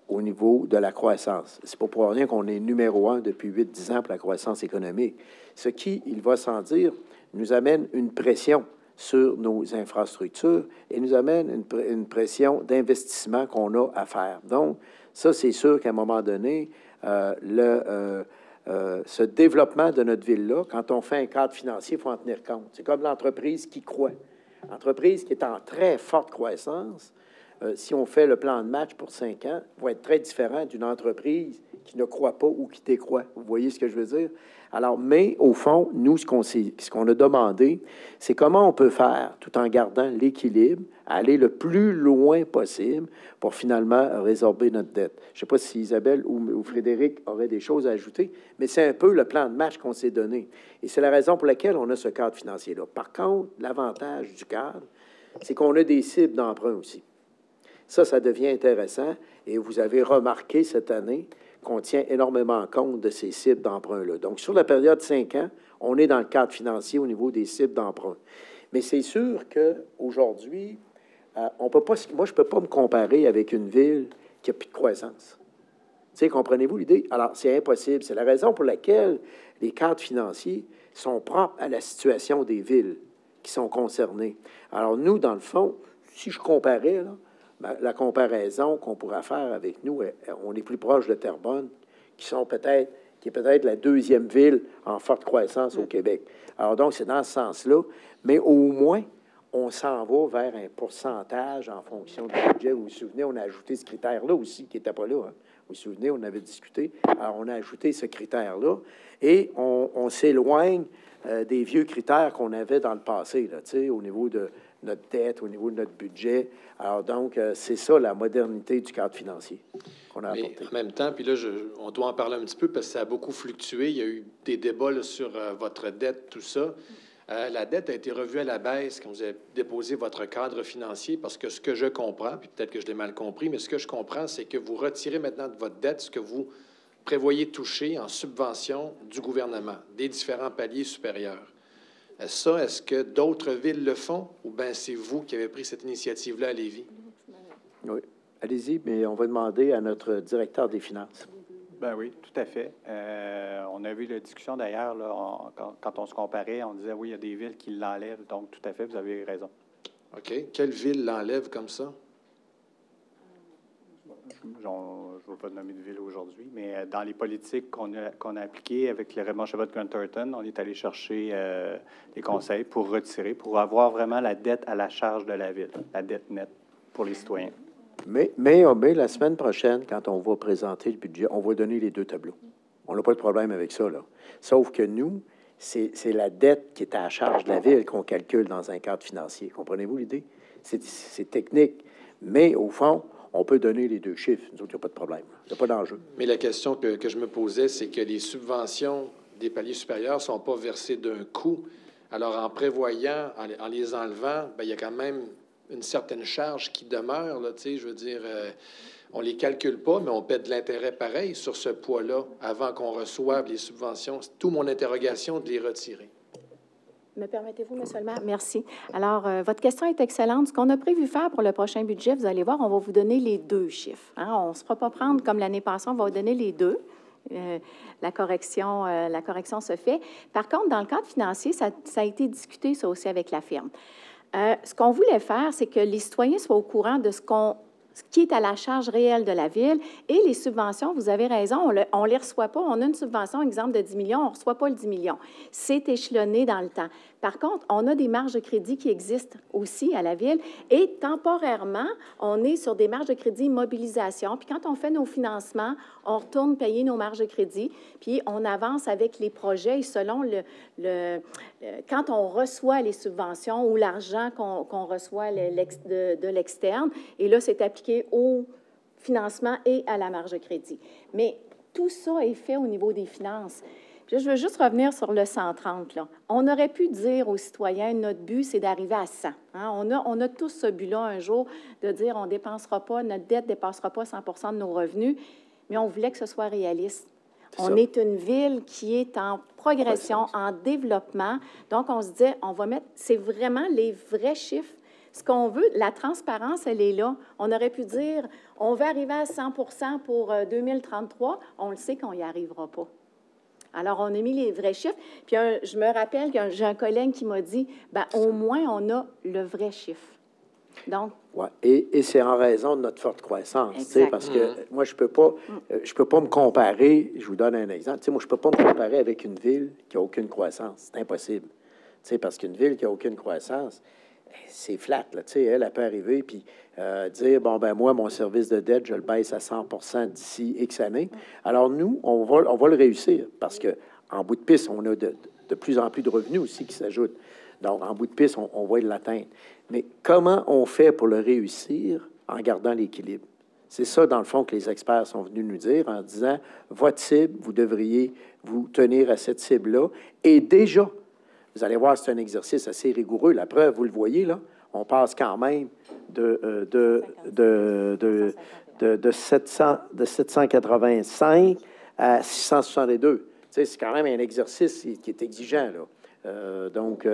au niveau de la croissance. C'est pas pour rien qu'on est numéro 1 depuis 8-10 ans pour la croissance économique. Ce qui, il va sans dire, nous amène une pression sur nos infrastructures et nous amène une pression d'investissement qu'on a à faire. Donc, ça, c'est sûr qu'à un moment donné, ce développement de notre ville-là, quand on fait un cadre financier, il faut en tenir compte. C'est comme l'entreprise qui croît. L'entreprise qui est en très forte croissance, si on fait le plan de match pour 5 ans, va être très différent d'une entreprise qui ne croit pas ou qui décroît. Vous voyez ce que je veux dire? Alors, mais au fond, nous, ce qu'on a demandé, c'est comment on peut faire, tout en gardant l'équilibre, aller le plus loin possible pour finalement résorber notre dette. Je ne sais pas si Isabelle ou Frédéric auraient des choses à ajouter, mais c'est un peu le plan de match qu'on s'est donné. Et c'est la raison pour laquelle on a ce cadre financier-là. Par contre, l'avantage du cadre, c'est qu'on a des cibles d'emprunt aussi. Ça devient intéressant. Et vous avez remarqué cette année qu'on tient énormément compte de ces cibles d'emprunt-là. Donc, sur la période 5 ans, on est dans le cadre financier au niveau des cibles d'emprunt. Mais c'est sûr qu'aujourd'hui, on peut pas, moi, je ne peux pas me comparer avec une ville qui n'a plus de croissance. Tu sais, comprenez-vous l'idée? Alors, c'est impossible. C'est la raison pour laquelle les cadres financiers sont propres à la situation des villes qui sont concernées. Alors, nous, dans le fond, si je comparais, là, la comparaison qu'on pourrait faire avec nous, on est plus proche de Terrebonne, qui est peut-être la deuxième ville en forte croissance au Québec. Alors donc, c'est dans ce sens-là, mais au moins, on s'en va vers un pourcentage en fonction du budget. Vous vous souvenez, on a ajouté ce critère-là aussi, qui n'était pas là. Hein? Vous vous souvenez, on avait discuté. Alors, on a ajouté ce critère-là et on s'éloigne des vieux critères qu'on avait dans le passé, là, au niveau de notre dette, au niveau de notre budget. Alors donc, c'est ça la modernité du cadre financier qu'on a apporté. Mais en même temps, puis là, on doit en parler un petit peu parce que ça a beaucoup fluctué. Il y a eu des débats là, sur votre dette, tout ça. La dette a été revue à la baisse quand vous avez déposé votre cadre financier parce que ce que je comprends, puis peut-être que je l'ai mal compris, mais ce que je comprends, c'est que vous retirez maintenant de votre dette ce que vous prévoyez toucher en subvention du gouvernement, des différents paliers supérieurs. Ça, est-ce que d'autres villes le font ou bien c'est vous qui avez pris cette initiative-là à Lévis? Oui. Allez-y, mais on va demander à notre directeur des finances. Ben oui, tout à fait. On a vu la discussion d'ailleurs, quand on se comparait, on disait oui, il y a des villes qui l'enlèvent, donc tout à fait, vous avez raison. OK. Quelle ville l'enlève comme ça? Je ne veux pas nommer de ville aujourd'hui, mais dans les politiques qu'on a appliquées avec le Raymond Chabot Grant Thornton, on est allé chercher les conseils pour retirer, pour avoir vraiment la dette à la charge de la ville, la dette nette pour les citoyens. Mais la semaine prochaine, quand on va présenter le budget, on va donner les deux tableaux. On n'a pas de problème avec ça, là. Sauf que nous, c'est la dette qui est à la charge de la ville qu'on calcule dans un cadre financier. Comprenez-vous l'idée? C'est technique. Mais au fond, on peut donner les deux chiffres. Nous autres, il n'y a pas de problème. Il n'y a pas d'enjeu. Mais la question que je me posais, c'est que les subventions des paliers supérieurs ne sont pas versées d'un coup. Alors, en prévoyant, en les enlevant, bien, il y a quand même une certaine charge qui demeure. Là, je veux dire, on ne les calcule pas, mais on paie de l'intérêt pareil sur ce poids-là avant qu'on reçoive les subventions. C'est tout mon interrogation de les retirer. Me permettez-vous, M. le maire? Merci. Alors, votre question est excellente. Ce qu'on a prévu faire pour le prochain budget, vous allez voir, on va vous donner les deux chiffres. Hein? On ne se fera pas prendre comme l'année passée, on va vous donner les deux. La correction se fait. Par contre, dans le cadre financier, ça a été discuté, ça aussi, avec la firme. Ce qu'on voulait faire, c'est que les citoyens soient au courant de ce qui est à la charge réelle de la Ville. Et les subventions, vous avez raison, on ne les reçoit pas. On a une subvention, exemple, de 10 millions, on ne reçoit pas le 10 millions. C'est échelonné dans le temps. Par contre, on a des marges de crédit qui existent aussi à la Ville et temporairement, on est sur des marges de crédit mobilisation. Puis quand on fait nos financements, on retourne payer nos marges de crédit, puis on avance avec les projets et selon quand on reçoit les subventions ou l'argent qu'on reçoit de l'externe, et là, c'est appliqué au financement et à la marge de crédit. Mais tout ça est fait au niveau des finances. Puis là, je veux juste revenir sur le 130. Là. On aurait pu dire aux citoyens, notre but, c'est d'arriver à 100. Hein? On a tous ce but-là un jour, de dire on ne dépensera pas, notre dette ne dépassera pas 100 de nos revenus, mais on voulait que ce soit réaliste. On est une ville qui est en progression, en développement. Donc, on se dit, on va mettre, c'est vraiment les vrais chiffres. Ce qu'on veut, la transparence, elle est là. On aurait pu dire, on veut arriver à 100 pour 2033. On le sait qu'on n'y arrivera pas. Alors, on a mis les vrais chiffres. Puis, je me rappelle que j'ai un collègue qui m'a dit, bien, au moins, on a le vrai chiffre. Donc... Oui, et c'est en raison de notre forte croissance. Parce que moi, je peux pas me comparer, je vous donne un exemple, moi, je ne peux pas me comparer avec une ville qui n'a aucune croissance. C'est impossible. Parce qu'une ville qui n'a aucune croissance, c'est flat. Là, elle peut arriver puis dire, bon, ben moi, mon service de dette, je le baisse à 100 d'ici X années. Alors, nous, on va le réussir parce qu'en bout de piste, on a de plus en plus de revenus aussi qui s'ajoutent. Donc, en bout de piste, on va l'atteindre. Mais comment on fait pour le réussir en gardant l'équilibre? C'est ça, dans le fond, que les experts sont venus nous dire en disant, votre cible, vous devriez vous tenir à cette cible-là. Et déjà, vous allez voir, c'est un exercice assez rigoureux. La preuve, vous le voyez, là, on passe quand même de de 785 à 662. Tu sais, c'est quand même un exercice qui est exigeant, là. Donc,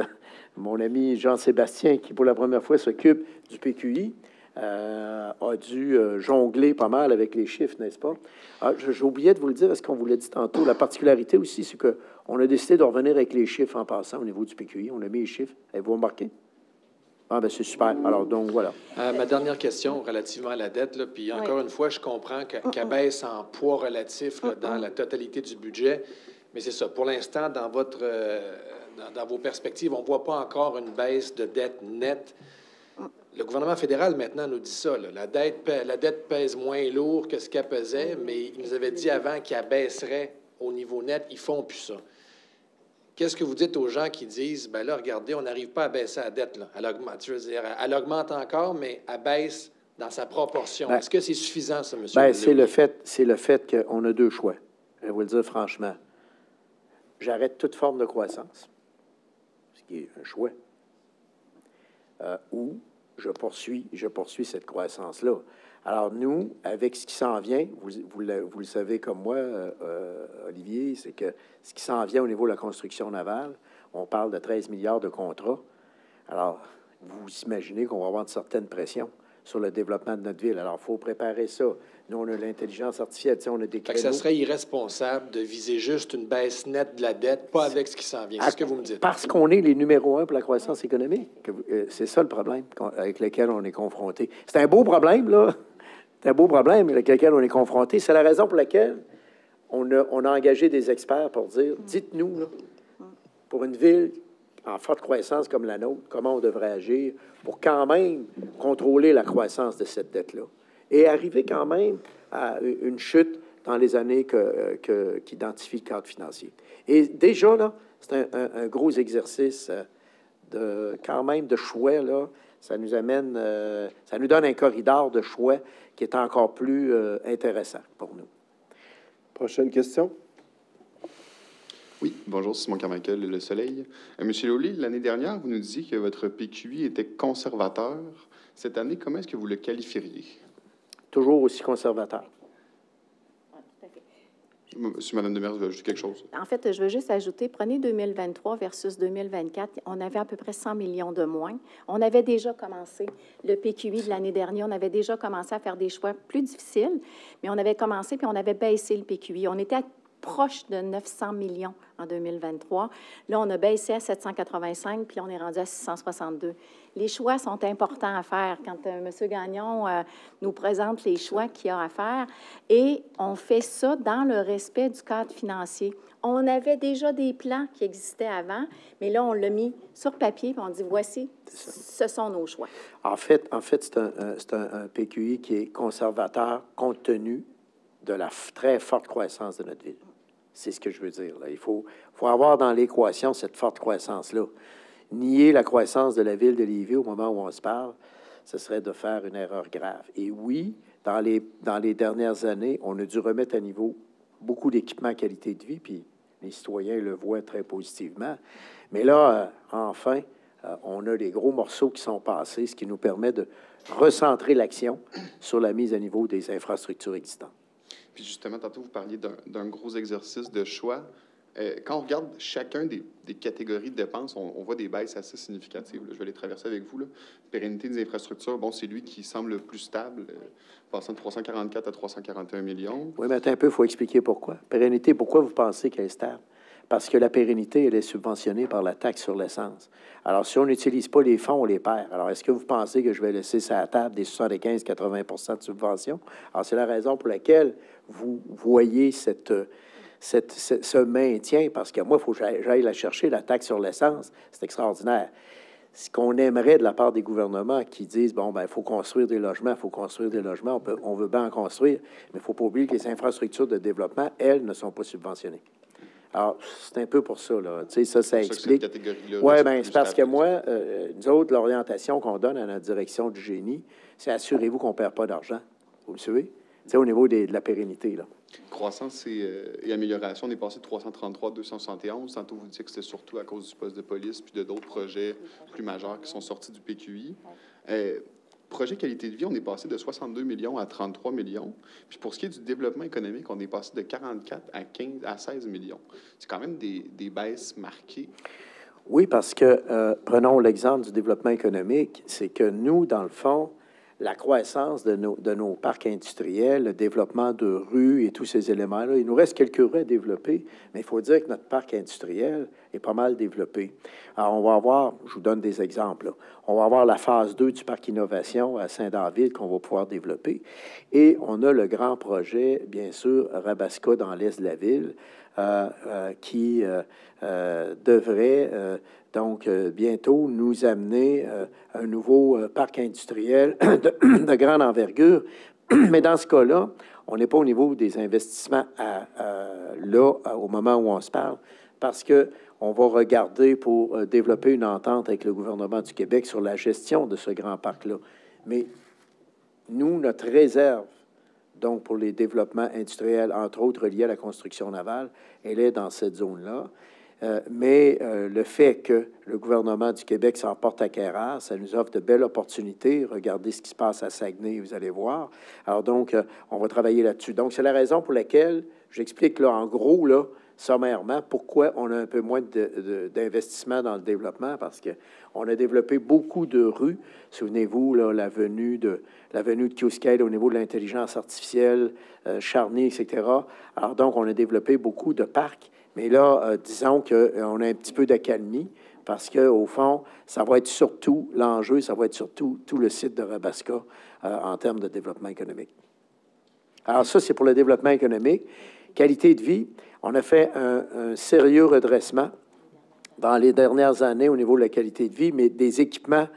mon ami Jean-Sébastien, qui pour la première fois s'occupe du PQI, a dû jongler pas mal avec les chiffres, n'est-ce pas? Ah, j'ai oublié de vous le dire, est-ce qu'on vous l'a dit tantôt? La particularité aussi, c'est qu'on a décidé de revenir avec les chiffres en passant au niveau du PQI. On a mis les chiffres. Avez-vous remarqué? Ah, ben c'est super. Alors, donc, voilà. Ma dernière question relativement à la dette, là, puis encore une fois, je comprends qu'elle baisse en poids relatif là, dans la totalité du budget, mais c'est ça. Pour l'instant, dans vos perspectives, on ne voit pas encore une baisse de dette nette. Le gouvernement fédéral, maintenant, nous dit ça. Là. La dette pèse moins lourd que ce qu'elle pesait, mais il nous avait dit avant qu'elle baisserait au niveau net. Ils font plus ça. Qu'est-ce que vous dites aux gens qui disent, ben là, regardez, on n'arrive pas à baisser la dette, là. Elle augmente, je veux dire, elle augmente encore, mais elle baisse dans sa proportion. Est-ce que c'est suffisant, ça, monsieur? Ben, c'est le fait qu'on a deux choix. Je vais vous le dire franchement. J'arrête toute forme de croissance, ce qui est un choix. Ou je poursuis cette croissance-là. Alors, nous, avec ce qui s'en vient, vous le savez comme moi, Olivier, c'est que ce qui s'en vient au niveau de la construction navale, on parle de 13 milliards de contrats. Alors, vous imaginez qu'on va avoir une certaine pression sur le développement de notre ville. Alors, il faut préparer ça. Nous, on a l'intelligence artificielle, on a des créneaux. Ça serait irresponsable de viser juste une baisse nette de la dette, pas avec ce qui s'en vient. C'est ce que vous me dites. Parce qu'on est les numéros 1 pour la croissance économique. C'est ça le problème avec lequel on est confronté. C'est un beau problème, là. C'est un beau problème avec lequel on est confronté. C'est la raison pour laquelle on a engagé des experts pour dire, dites-nous, là, pour une ville en forte croissance comme la nôtre, comment on devrait agir pour quand même contrôler la croissance de cette dette-là et arriver quand même à une chute dans les années qu'identifie le cadre financier. Et déjà, là, c'est un gros exercice quand même de choix, là. Ça nous amène, ça nous donne un corridor de choix qui est encore plus intéressant pour nous. Prochaine question. Oui, bonjour, Simon Carmichael, Le Soleil. Monsieur Lawley, l'année dernière, vous nous disiez que votre PQI était conservateur. Cette année, comment est-ce que vous le qualifieriez? Toujours aussi conservateur. Si Mme Demers veut ajouter quelque chose. En fait, je veux juste ajouter, prenez 2023 versus 2024, on avait à peu près 100 millions de moins. On avait déjà commencé le PQI de l'année dernière, on avait déjà commencé à faire des choix plus difficiles, mais on avait commencé puis on avait baissé le PQI. On était proche de 900 millions en 2023. Là, on a baissé à 785, puis on est rendu à 662. Les choix sont importants à faire. Quand M. Gagnon nous présente les choix qu'il y a à faire, et on fait ça dans le respect du cadre financier. On avait déjà des plans qui existaient avant, mais là, on l'a mis sur papier, puis on dit, voici, ce sont nos choix. En fait c'est un PQI qui est conservateur compte tenu de la très forte croissance de notre ville. C'est ce que je veux dire, là. Il faut avoir dans l'équation cette forte croissance-là. Nier la croissance de la ville de Lévis au moment où on se parle, ce serait de faire une erreur grave. Et oui, dans les dernières années, on a dû remettre à niveau beaucoup d'équipements qualité de vie, puis les citoyens le voient très positivement. Mais là, enfin, on a des gros morceaux qui sont passés, ce qui nous permet de recentrer l'action sur la mise à niveau des infrastructures existantes. Puis justement, tantôt, vous parliez d'un gros exercice de choix. Quand on regarde chacun des catégories de dépenses, on voit des baisses assez significatives. Là. Je vais les traverser avec vous. Là. Pérennité des infrastructures, bon, c'est lui qui semble le plus stable, passant de 344 à 341 millions. Oui, mais attends un peu, il faut expliquer pourquoi. Pérennité, pourquoi vous pensez qu'elle est stable? Parce que la pérennité, elle est subventionnée par la taxe sur l'essence. Alors, si on n'utilise pas les fonds, on les perd. Alors, est-ce que vous pensez que je vais laisser ça à la table des 75-80 de subvention? Alors, c'est la raison pour laquelle vous voyez ce maintien, parce que moi, il faut que j'aille la chercher, la taxe sur l'essence. C'est extraordinaire. Ce qu'on aimerait de la part des gouvernements qui disent, bon, ben il faut construire des logements, on veut bien en construire, mais il ne faut pas oublier que les infrastructures de développement, elles, ne sont pas subventionnées. Alors, c'est un peu pour ça, là. Tu sais, ça explique. Oui, bien, c'est parce que moi, nous autres, l'orientation qu'on donne à notre direction du génie, c'est assurez-vous qu'on ne perd pas d'argent. Vous me suivez? Tu sais, au niveau de la pérennité, là. Croissance et amélioration, on est passé de 333 à 271. Tantôt, vous disiez que c'était surtout à cause du poste de police puis de d'autres projets plus majeurs qui sont sortis du PQI. projet qualité de vie, on est passé de 62 millions à 33 millions. Puis pour ce qui est du développement économique, on est passé de 44 à 15 à 16 millions. C'est quand même des baisses marquées. Oui, parce que, prenons l'exemple du développement économique, c'est que nous, dans le fond, la croissance de nos parcs industriels, le développement de rues et tous ces éléments-là, il nous reste quelques rues à développer, mais il faut dire que notre parc industriel est pas mal développé. Alors, on va avoir, je vous donne des exemples, là. On va avoir la phase 2 du parc Innovation à Saint-David qu'on va pouvoir développer. Et on a le grand projet, bien sûr, Rabasca dans l'est de la ville, qui devrait donc bientôt nous amener un nouveau parc industriel de grande envergure. Mais dans ce cas-là, on n'est pas au niveau des investissements là, au moment où on se parle, parce que on va regarder pour développer une entente avec le gouvernement du Québec sur la gestion de ce grand parc-là. Mais nous, notre réserve, donc pour les développements industriels, entre autres liés à la construction navale, elle est dans cette zone-là. Mais le fait que le gouvernement du Québec s'en porte acquéreur, ça nous offre de belles opportunités. Regardez ce qui se passe à Saguenay, vous allez voir. Alors donc, on va travailler là-dessus. Donc, c'est la raison pour laquelle j'explique là, en gros, là, sommairement, pourquoi on a un peu moins d'investissement dans le développement, parce qu'on a développé beaucoup de rues. Souvenez-vous, là, l'avenue de Kiosquet au niveau de l'intelligence artificielle, Charny, etc. Alors donc, on a développé beaucoup de parcs. Mais là, disons qu'on a un petit peu d'accalmie parce qu'au fond, ça va être surtout l'enjeu, ça va être surtout tout le site de Rabasca en termes de développement économique. Alors ça, c'est pour le développement économique. Qualité de vie, on a fait un sérieux redressement dans les dernières années au niveau de la qualité de vie, mais des équipements,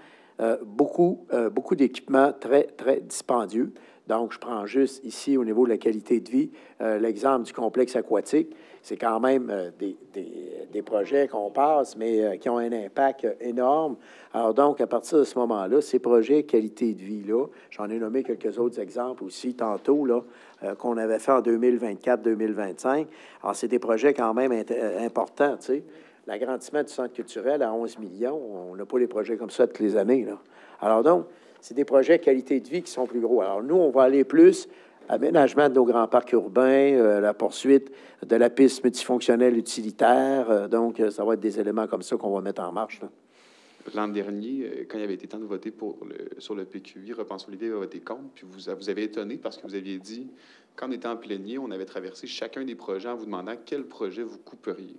beaucoup d'équipements très, très dispendieux. Donc, je prends juste ici, au niveau de la qualité de vie, l'exemple du complexe aquatique. C'est quand même des projets qu'on passe, mais qui ont un impact énorme. Alors donc, à partir de ce moment-là, ces projets qualité de vie-là, j'en ai nommé quelques autres exemples aussi tantôt, là, qu'on avait fait en 2024-2025. Alors, c'est des projets quand même importants, tu sais. L'agrandissement du centre culturel à 11 millions, on n'a pas les projets comme ça toutes les années, là. Alors donc, c'est des projets qualité de vie qui sont plus gros. Alors nous, on va aller plus aménagement de nos grands parcs urbains, la poursuite de la piste multifonctionnelle utilitaire. Donc, ça va être des éléments comme ça qu'on va mettre en marche, là. L'an dernier, quand il avait été temps de voter sur le PQI, Repensons l'idée a voté contre, puis vous avez étonné parce que vous aviez dit, quand on était en plénier, on avait traversé chacun des projets en vous demandant quel projet vous couperiez.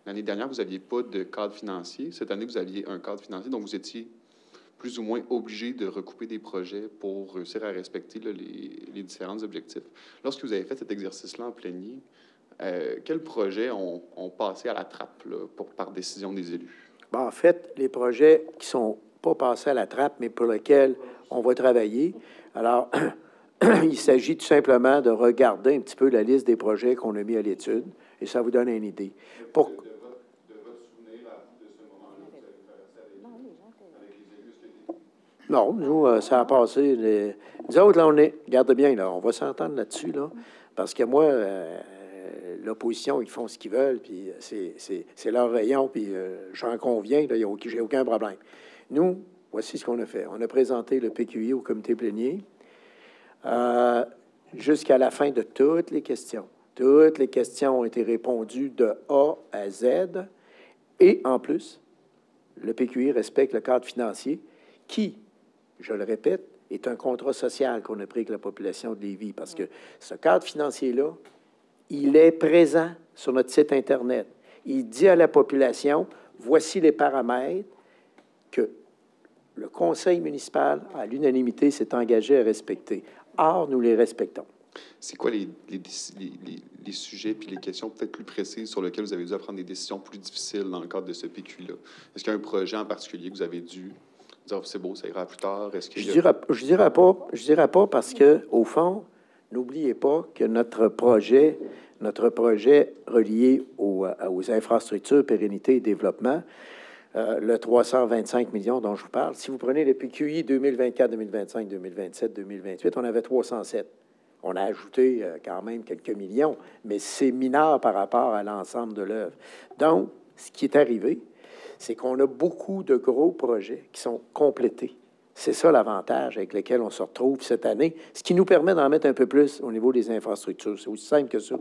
L'année dernière, vous n'aviez pas de cadre financier. Cette année, vous aviez un cadre financier, donc vous étiez plus ou moins obligé de recouper des projets pour réussir à respecter là, les différents objectifs. Lorsque vous avez fait cet exercice-là en plénier, quels projets ont passé à la trappe là, par décision des élus? Bien, en fait, les projets qui ne sont pas passés à la trappe, mais pour lesquels on va travailler, alors, il s'agit tout simplement de regarder un petit peu la liste des projets qu'on a mis à l'étude, et ça vous donne une idée. Pour... Non, nous, ça a passé. Nous autres, là, on est. Regardez bien, là, on va s'entendre là-dessus, là, parce que moi, l'opposition, ils font ce qu'ils veulent, puis c'est leur rayon, puis j'en conviens, là, j'ai aucun problème. Nous, voici ce qu'on a fait. On a présenté le PQI au comité plénier jusqu'à la fin de toutes les questions. Toutes les questions ont été répondues de A à Z, et en plus, le PQI respecte le cadre financier qui, je le répète, est un contrat social qu'on a pris avec la population de Lévis, parce que ce cadre financier-là, il est présent sur notre site Internet. Il dit à la population, voici les paramètres que le conseil municipal, à l'unanimité, s'est engagé à respecter. Or, nous les respectons. C'est quoi les sujets puis les questions peut-être plus précises sur lesquelles vous avez dû prendre des décisions plus difficiles dans le cadre de ce PQI-là? Est-ce qu'il y a un projet en particulier que vous avez dû dire, c'est beau, ça ira plus tard? Est-ce que je dirais pas parce que, au fond, n'oubliez pas que notre projet relié aux infrastructures, pérennité et développement, le 325 millions dont je vous parle, si vous prenez le PQI 2024, 2025, 2027, 2028, on avait 307. On a ajouté quand même quelques millions, mais c'est mineur par rapport à l'ensemble de l'œuvre. Donc, ce qui est arrivé, c'est qu'on a beaucoup de gros projets qui sont complétés. C'est ça l'avantage avec lequel on se retrouve cette année, ce qui nous permet d'en mettre un peu plus au niveau des infrastructures. C'est aussi simple que ça,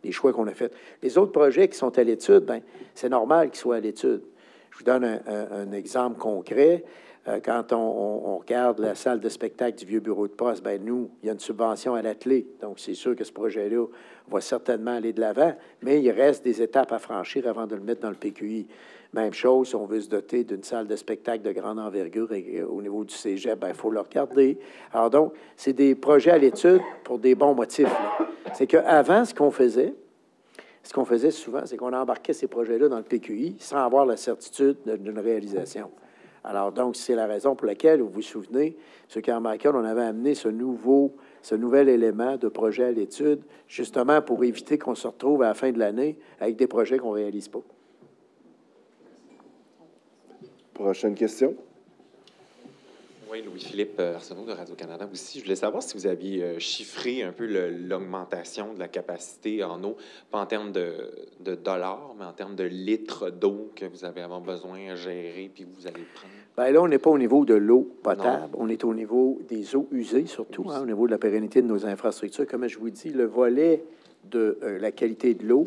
les choix qu'on a faits. Les autres projets qui sont à l'étude, bien, c'est normal qu'ils soient à l'étude. Je vous donne un exemple concret. Quand on regarde la salle de spectacle du vieux bureau de poste, bien, nous, il y a une subvention à l'atelier. Donc, c'est sûr que ce projet-là va certainement aller de l'avant, mais il reste des étapes à franchir avant de le mettre dans le PQI. Même chose, si on veut se doter d'une salle de spectacle de grande envergure au niveau du cégep, bien, il faut le regarder. Alors donc, c'est des projets à l'étude pour des bons motifs. C'est qu'avant, ce qu'on faisait souvent, c'est qu'on embarquait ces projets-là dans le PQI sans avoir la certitude d'une réalisation. Alors donc, c'est la raison pour laquelle, vous vous souvenez, M. Carmichael, on avait amené ce nouvel élément de projet à l'étude, justement pour éviter qu'on se retrouve à la fin de l'année avec des projets qu'on ne réalise pas. Prochaine question. Oui, Louis-Philippe Arsenault de Radio-Canada aussi. Je voulais savoir si vous aviez chiffré un peu l'augmentation de la capacité en eau, pas en termes de dollars, mais en termes de litres d'eau que vous allez avoir besoin à gérer puis que vous allez prendre. Bien là, on n'est pas au niveau de l'eau potable, on est au niveau des eaux usées, surtout, au niveau de la pérennité de nos infrastructures. Comme je vous dis, le volet de la qualité de l'eau,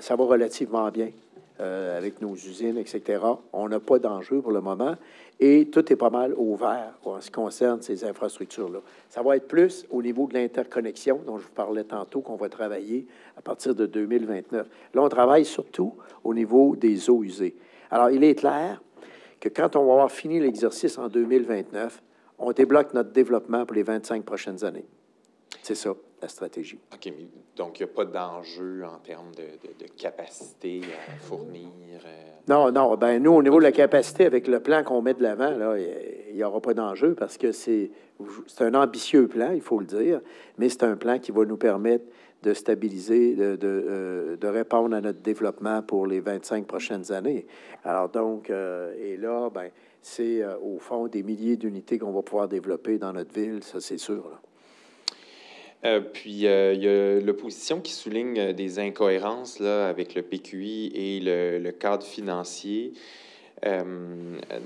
ça va relativement bien. Avec nos usines, etc. On n'a pas d'enjeu pour le moment et tout est pas mal au vert en ce qui concerne ces infrastructures-là. Ça va être plus au niveau de l'interconnexion dont je vous parlais tantôt qu'on va travailler à partir de 2029. Là, on travaille surtout au niveau des eaux usées. Alors, il est clair que quand on va avoir fini l'exercice en 2029, on débloque notre développement pour les 25 prochaines années. C'est ça, la stratégie. OK, mais donc il n'y a pas d'enjeu en termes de capacité à fournir? Non. Ben nous, au niveau de la capacité, avec le plan qu'on met de l'avant, là, il n'y aura pas d'enjeu parce que c'est un ambitieux plan, il faut le dire, mais c'est un plan qui va nous permettre de stabiliser, de répondre à notre développement pour les 25 prochaines années. Alors donc, et là, ben c'est au fond des milliers d'unités qu'on va pouvoir développer dans notre ville, ça c'est sûr, là. Puis, il y a l'opposition qui souligne des incohérences là, avec le PQI et le cadre financier,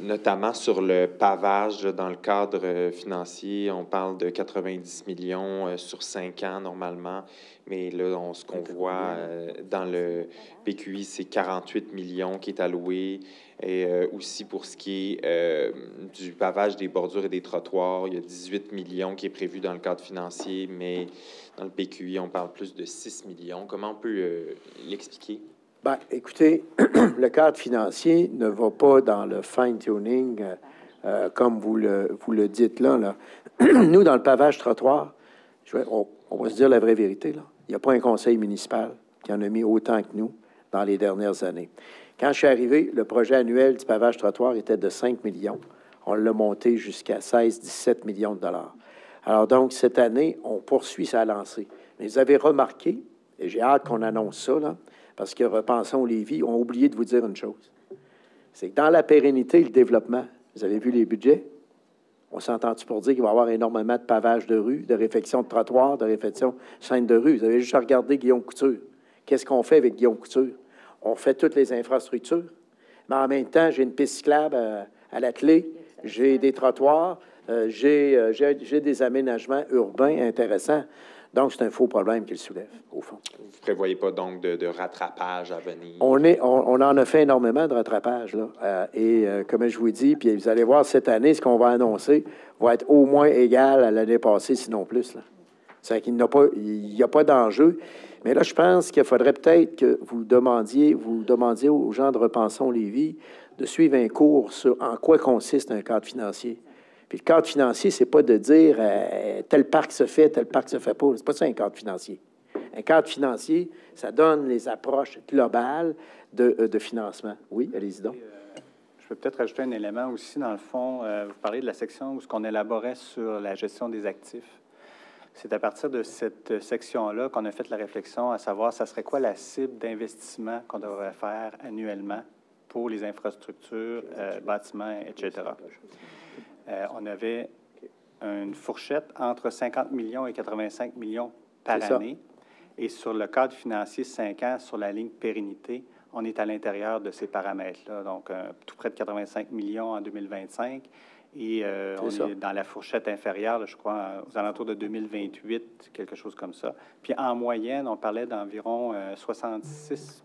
notamment sur le pavage. Dans le cadre financier, on parle de 90 millions sur 5 ans normalement, mais là, ce qu'on voit dans le PQI, c'est 48 millions qui est alloué. Et aussi pour ce qui est du pavage des bordures et des trottoirs, il y a 18 millions qui est prévu dans le cadre financier, mais dans le PQI, on parle plus de 6 millions. Comment on peut l'expliquer? Bien, écoutez, le cadre financier ne va pas dans le fine-tuning, comme vous le dites là. Nous, dans le pavage trottoir, on va se dire la vraie vérité, là. Il n'y a pas un conseil municipal qui en a mis autant que nous dans les dernières années. Quand je suis arrivé, le projet annuel du pavage trottoir était de 5 millions. On l'a monté jusqu'à 16-17 millions de dollars. Alors donc, cette année, on poursuit sa lancée. Mais vous avez remarqué, et j'ai hâte qu'on annonce ça, là, parce que Repensons Lévis ont oublié de vous dire une chose. C'est que dans la pérennité et le développement, vous avez vu les budgets? On s'entend-tu pour dire qu'il va y avoir énormément de pavage de rue, de réfection de trottoir, de réfection de chaîne de rue? Vous avez juste à regarder Guillaume Couture. Qu'est-ce qu'on fait avec Guillaume Couture? On fait toutes les infrastructures, mais en même temps, j'ai une piste cyclable à l'atelier, j'ai des trottoirs, j'ai des aménagements urbains intéressants. Donc, c'est un faux problème qu'il soulève, au fond. Vous ne prévoyez pas donc de rattrapage à venir? On en a fait énormément de rattrapage, là. Comme je vous dis, puis vous allez voir, cette année, ce qu'on va annoncer va être au moins égal à l'année passée, sinon plus, là. C'est qu'il n'y a pas d'enjeu. Mais là, je pense qu'il faudrait peut-être que vous demandiez aux gens de Repensons Lévis de suivre un cours sur en quoi consiste un cadre financier. Puis le cadre financier, c'est pas de dire tel parc se fait, tel parc se fait pas. C'est pas ça un cadre financier. Un cadre financier, ça donne les approches globales de financement. Oui, allez-y donc. Je peux peut-être rajouter un élément aussi. Dans le fond, vous parlez de la section où ce qu'on élaborait sur la gestion des actifs. C'est à partir de cette section-là qu'on a fait la réflexion à savoir ça serait quoi la cible d'investissement qu'on devrait faire annuellement pour les infrastructures, bâtiments, etc. On avait une fourchette entre 50 millions et 85 millions par année. Et sur le cadre financier 5 ans, sur la ligne pérennité, on est à l'intérieur de ces paramètres-là. Donc, tout près de 85 millions en 2025 Et on est dans la fourchette inférieure, là, je crois, aux alentours de 2028, quelque chose comme ça. Puis en moyenne, on parlait d'environ 66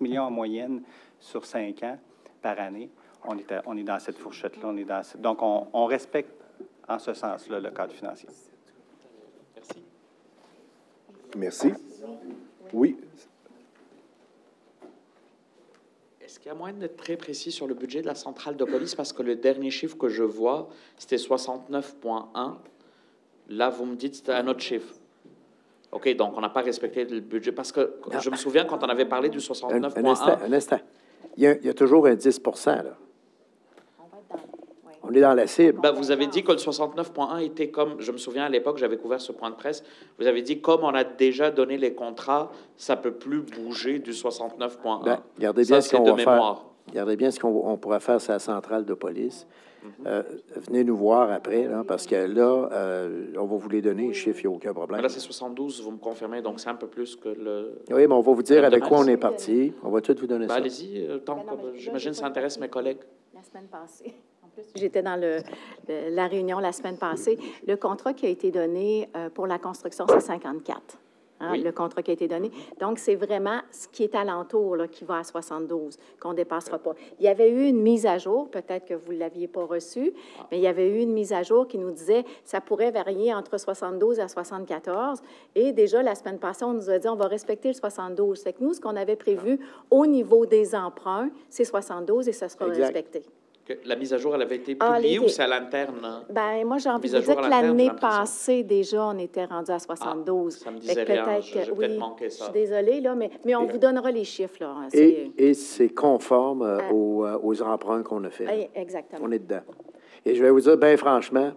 millions en moyenne sur 5 ans par année. On est dans cette fourchette-là. Donc, on respecte en ce sens-là le cadre financier. Merci. Oui. Est-ce qu'il y a moyen d'être très précis sur le budget de la centrale de police? Parce que le dernier chiffre que je vois, c'était 69,1. Là, vous me dites que c'était un autre chiffre. OK, donc on n'a pas respecté le budget. Parce que je me souviens quand on avait parlé du 69,1. Un instant. Il y a toujours un 10 là. On est dans la cible. Ben, vous avez dit que le 69,1 était comme, je me souviens à l'époque, j'avais couvert ce point de presse, vous avez dit, comme on a déjà donné les contrats, ça ne peut plus bouger du 69,1. Ben, regardez bien ce qu'on va faire. Regardez bien ce qu'on pourra faire sur la centrale de police. Venez nous voir après, là, parce que là, on va vous les donner, les chiffres, il n'y a aucun problème. Mais là, c'est 72, vous me confirmez, donc c'est un peu plus que le... Oui, mais on va vous dire avec quoi on est parti. On va tout vous donner ça. Allez-y, j'imagine que ça intéresse mes collègues. La semaine passée. En plus, j'étais dans la réunion la semaine passée. Le contrat qui a été donné pour la construction, c'est 54. Oui. Le contrat qui a été donné. Donc, c'est vraiment ce qui est alentour là, qui va à 72, qu'on ne dépassera pas. Il y avait eu une mise à jour, peut-être que vous ne l'aviez pas reçue, mais il y avait eu une mise à jour qui nous disait que ça pourrait varier entre 72 à 74. Et déjà, la semaine passée, on nous a dit on va respecter le 72. Fait que nous, ce qu'on avait prévu au niveau des emprunts, c'est 72 et ça sera respecté. La mise à jour, elle avait été publiée ou c'est à l'interne? Bien, moi, j'ai envie de dire que l'année passée, déjà, on était rendu à 72. Ça me disait rien. J'ai peut-être manqué ça. Je suis désolée, là, mais on vous donnera les chiffres. Là. Et c'est conforme aux emprunts qu'on a fait. Exactement. On est dedans. Et je vais vous dire, bien franchement,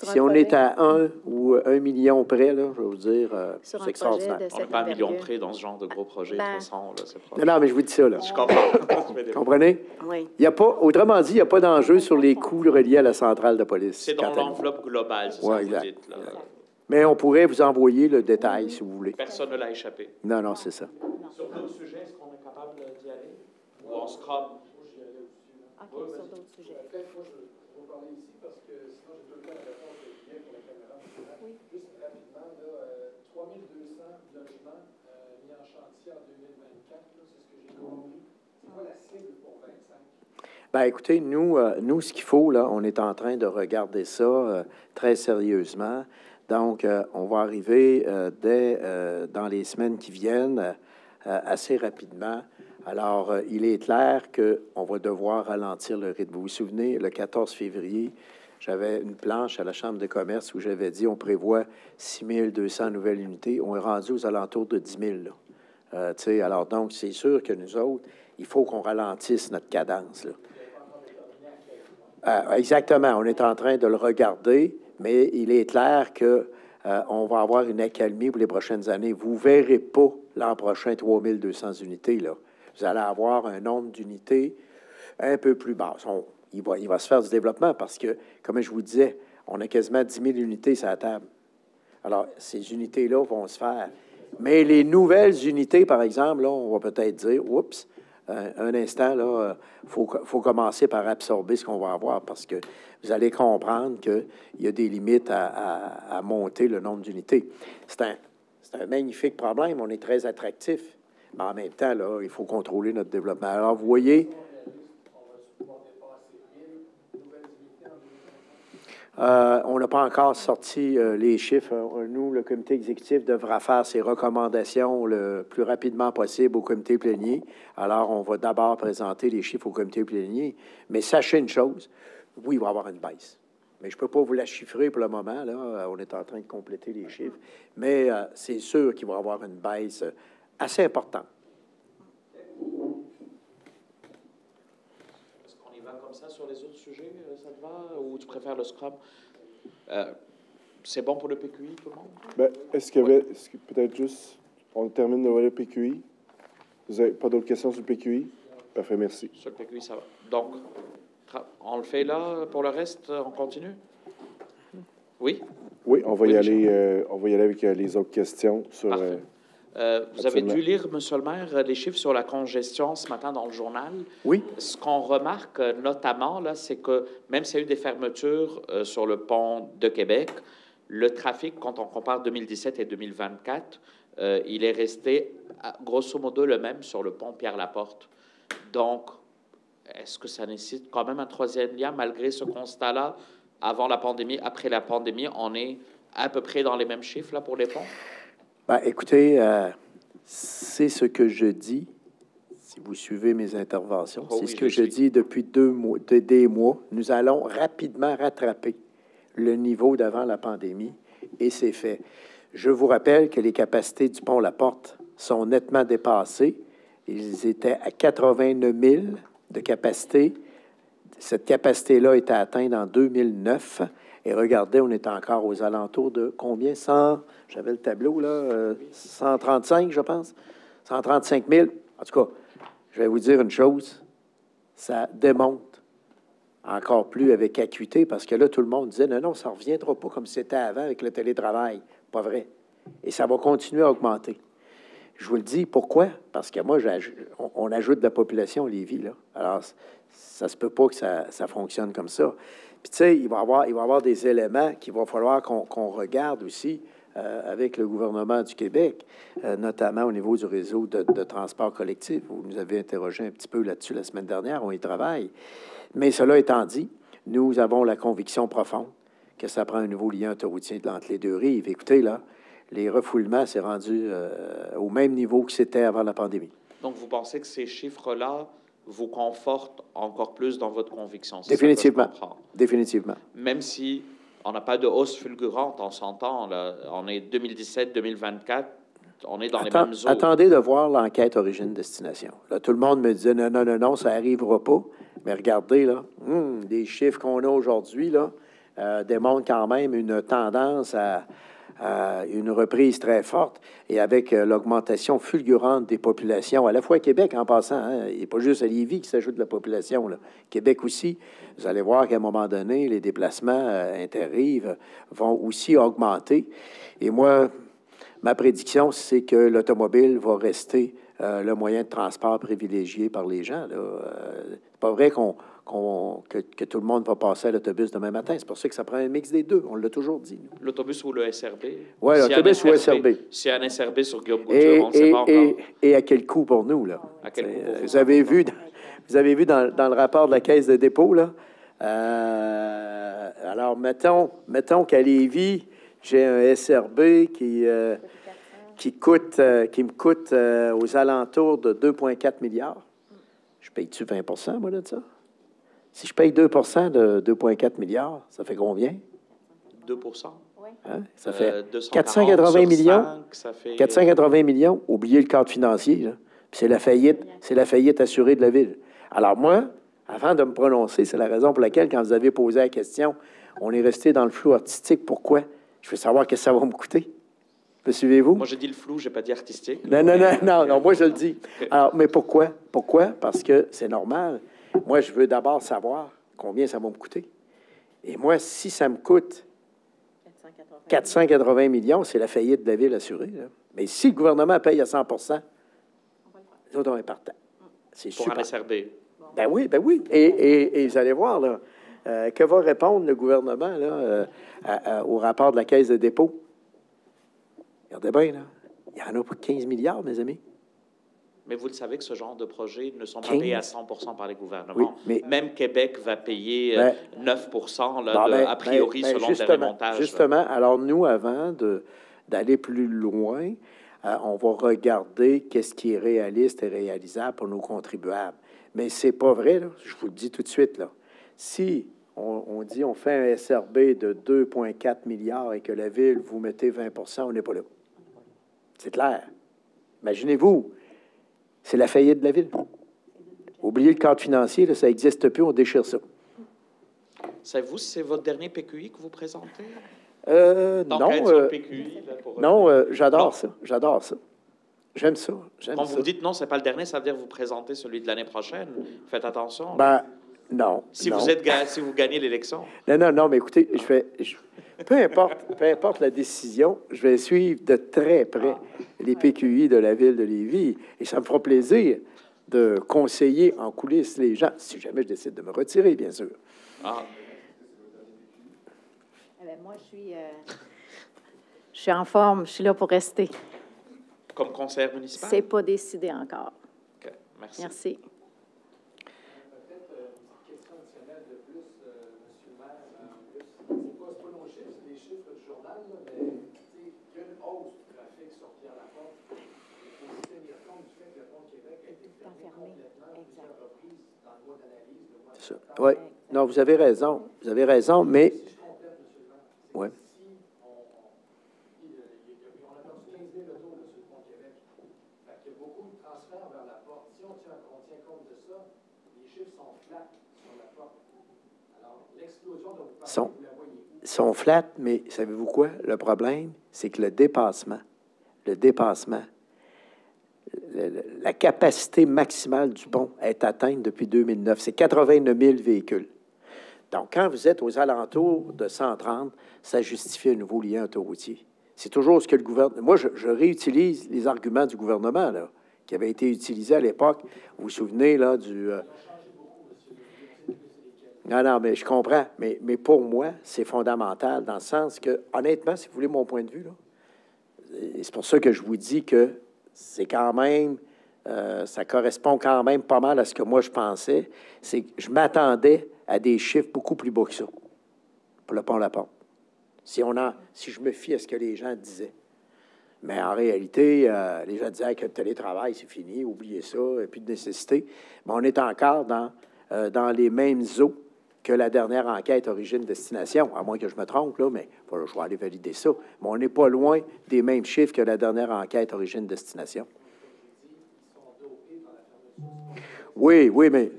si on est à 1 ou 1 million près, là, je vais vous dire, c'est extraordinaire. On n'est pas à 1 million près dans ce genre de gros projet. De toute façon, là, non, mais je vous dis ça. Là. Je comprends. Comprenez? Oui. Il y a pas, autrement dit, il n'y a pas d'enjeu sur les coûts reliés à la centrale de police. C'est dans l'enveloppe globale, c'est ça que vous dites. Là. Mais on pourrait vous envoyer le détail, si vous voulez. Personne ne l'a échappé. Non, c'est ça. Sur d'autres sujets, est-ce qu'on est capable d'y aller? Ou on scrub? OK, sur d'autres sujets. Moi, je vais parler ici parce que sinon, j'ai tout le temps la réponse de Julien pour la caméra. Oui. Juste rapidement, là, 3200 logements mis en chantier en 2024, c'est ce que j'ai compris. C'est quoi la cible pour 25? Bien, écoutez, nous, ce qu'il faut, là, on est en train de regarder ça très sérieusement. Donc, on va arriver dans les semaines qui viennent assez rapidement. Alors, il est clair qu'on va devoir ralentir le rythme. Vous vous souvenez, le 14 février, j'avais une planche à la Chambre de commerce où j'avais dit on prévoit 6 200 nouvelles unités. On est rendu aux alentours de 10 000. Alors, donc, c'est sûr que nous autres, il faut qu'on ralentisse notre cadence. Là. Exactement. On est en train de le regarder, mais il est clair que on va avoir une accalmie pour les prochaines années. Vous ne verrez pas l'an prochain 3 200 unités, là. Vous allez avoir un nombre d'unités un peu plus bas. Il va se faire du développement parce que, comme je vous disais, on a quasiment 10 000 unités sur la table. Alors, ces unités-là vont se faire. Mais les nouvelles unités, par exemple, là, on va peut-être dire, oups, un instant, là, faut commencer par absorber ce qu'on va avoir parce que vous allez comprendre qu'il y a des limites à monter le nombre d'unités. C'est un magnifique problème. On est très attractif. Mais en même temps, là, il faut contrôler notre développement. Alors, vous voyez, on n'a pas encore sorti les chiffres. Nous, le comité exécutif devra faire ses recommandations le plus rapidement possible au comité plénier. Alors, on va d'abord présenter les chiffres au comité plénier. Mais sachez une chose, oui, il va y avoir une baisse. Mais je ne peux pas vous la chiffrer pour le moment. Là, on est en train de compléter les chiffres. Mais c'est sûr qu'il va y avoir une baisse assez important. Est-ce qu'on y va comme ça sur les autres sujets? Ça te va? Ou tu préfères le scrub? C'est bon pour le PQI, tout le monde? Bien, est-ce que peut-être juste, on termine le volet PQI? Vous n'avez pas d'autres questions sur le PQI? Parfait, merci. Sur le PQI, ça va. Donc, on le fait là. Pour le reste, on continue? Oui? Oui, on va y aller avec les autres questions sur... Vous avez dû lire, M. le maire, les chiffres sur la congestion ce matin dans le journal. Oui. Ce qu'on remarque notamment, là, c'est que même s'il y a eu des fermetures sur le pont de Québec, le trafic, quand on compare 2017 et 2024, il est resté grosso modo le même sur le pont Pierre-Laporte. Donc, est-ce que ça nécessite quand même un troisième lien malgré ce constat-là? Avant la pandémie, après la pandémie, on est à peu près dans les mêmes chiffres là, pour les ponts? Bien, écoutez, c'est ce que je dis, si vous suivez mes interventions, Oh c'est oui, ce que je sais. dis depuis des mois. Nous allons rapidement rattraper le niveau d'avant la pandémie, et c'est fait. Je vous rappelle que les capacités du pont La Porte sont nettement dépassées. Ils étaient à 89 000 de capacité. Cette capacité-là était atteinte en 2009. Et regardez, on est encore aux alentours de combien? 100, j'avais le tableau, là, 135, je pense. 135 000. En tout cas, je vais vous dire une chose. Ça démontre encore plus avec acuité, parce que là, tout le monde disait, non, ça ne reviendra pas comme c'était avant avec le télétravail. Pas vrai. Et ça va continuer à augmenter. Je vous le dis, pourquoi? Parce que moi, on ajoute de la population à Lévis, là. Alors, ça se peut pas que ça fonctionne comme ça. Puis, tu sais, il va y avoir des éléments qu'il va falloir qu'on regarde aussi avec le gouvernement du Québec, notamment au niveau du réseau de transport collectif. Vous nous avez interrogé un petit peu là-dessus la semaine dernière, on y travaille. Mais cela étant dit, nous avons la conviction profonde que ça prend un nouveau lien autoroutier entre les deux rives. Écoutez, là, les refoulements, c'est rendu au même niveau que c'était avant la pandémie. Donc, vous pensez que ces chiffres-là vous confortent encore plus dans votre conviction? Définitivement. Définitivement. Même si on n'a pas de hausse fulgurante, on s'entend, là, on est 2017-2024, on est dans les mêmes eaux. Attendez de voir l'enquête origine-destination. Là, tout le monde me disait non, ça n'arrivera pas. Mais regardez, là, les chiffres qu'on a aujourd'hui, là, démontrent quand même une tendance à une reprise très forte, et avec l'augmentation fulgurante des populations, à la fois à Québec en passant, hein, il n'est pas juste à Lévis qui s'ajoute de la population, là. Québec aussi, vous allez voir qu'à un moment donné, les déplacements interrives vont aussi augmenter. Et moi, ma prédiction, c'est que l'automobile va rester le moyen de transport privilégié par les gens, là. C'est pas vrai que tout le monde va passer à l'autobus demain matin. C'est pour ça que ça prend un mix des deux. On l'a toujours dit. L'autobus ou le SRB? Oui, l'autobus ou le SRB. S'il y a un SRB sur Guillaume Couture, on ne sait pas encore. Et à quel coût pour nous, là? À quel coût pour vous? Vous avez vu dans le rapport de la Caisse de dépôt, là? Alors, mettons qu'à Lévis, j'ai un SRB qui me coûte aux alentours de 2,4 milliards. Je paye-tu 20 moi, de ça? Si je paye 2 de 2,4 milliards, ça fait combien? 2 hein? Ça fait 480 millions. 5, ça fait... 480 millions. Oubliez le cadre financier, là. Puis c'est la faillite assurée de la Ville. Alors moi, avant de me prononcer, c'est la raison pour laquelle, quand vous avez posé la question, on est resté dans le flou artistique. Pourquoi? Je veux savoir qu'est-ce que ça va me coûter. Me suivez-vous? Moi, j'ai dit le flou, j'ai pas dit artistique. Non, moi, je le dis. Alors, mais pourquoi? Pourquoi? Parce que c'est normal. Moi, je veux d'abord savoir combien ça va me coûter. Et moi, si ça me coûte 480 millions, c'est la faillite de la Ville assurée, là. Mais si le gouvernement paye à 100 les autres, on est partant. C'est pour super. un SRB. Ben oui. Et vous allez voir, là, que va répondre le gouvernement là, au rapport de la Caisse de dépôt? Regardez bien, là. Il y en a pour 15 milliards, mes amis. Mais vous le savez que ce genre de projets ne sont pas 15. payés à 100 par les gouvernements. Oui, mais... Même Québec va payer 9 a priori, selon des remontages. Justement, alors nous, avant d'aller plus loin, on va regarder qu'est-ce qui est réaliste et réalisable pour nos contribuables. Mais c'est pas vrai, là. Je vous le dis tout de suite, là. Si on dit on fait un SRB de 2,4 milliards et que la Ville, vous mettez 20 on n'est pas là. C'est clair. Imaginez-vous, c'est la faillite de la Ville. Oubliez le cadre financier, là, ça n'existe plus, on déchire ça. Savez-vous si c'est votre dernier PQI que vous présentez? J'adore ça. J'aime ça. Quand vous dites non, c'est pas le dernier, ça veut dire que vous présentez celui de l'année prochaine. Faites attention. Ben, Non. Si, non. Si vous gagnez l'élection? Non, mais écoutez, peu importe la décision, je vais suivre de très près les PQI de la ville de Lévis. Et ça me fera plaisir de conseiller en coulisses les gens, si jamais je décide de me retirer, bien sûr. Ah. Moi, je suis en forme, je suis là pour rester. Comme conseillère municipale? C'est pas décidé encore. OK, merci. Merci. Oui, non, vous avez raison, mais... Oui. Sont flats, mais savez-vous quoi? Le problème, c'est que le dépassement, la capacité maximale du pont est atteinte depuis 2009. C'est 89 000 véhicules. Donc, quand vous êtes aux alentours de 130, ça justifie un nouveau lien autoroutier. C'est toujours ce que le gouvernement... Moi, je réutilise les arguments du gouvernement, là, qui avaient été utilisés à l'époque. Vous vous souvenez, là, du... Non, mais je comprends. Mais pour moi, c'est fondamental dans le sens que, honnêtement, si vous voulez mon point de vue, là, c'est pour ça que je vous dis que c'est quand même, ça correspond quand même pas mal à ce que moi je pensais. C'est que je m'attendais à des chiffres beaucoup plus bas que ça pour le pont La Porte. Si je me fie à ce que les gens disaient. Mais en réalité, les gens disaient que le télétravail, c'est fini, oubliez ça, il n'y a plus de nécessité. Mais on est encore dans les mêmes eaux que la dernière enquête origine-destination, à moins que je me trompe, là, mais voilà, je vais aller valider ça. Mais on n'est pas loin des mêmes chiffres que la dernière enquête origine-destination. Oui, mais...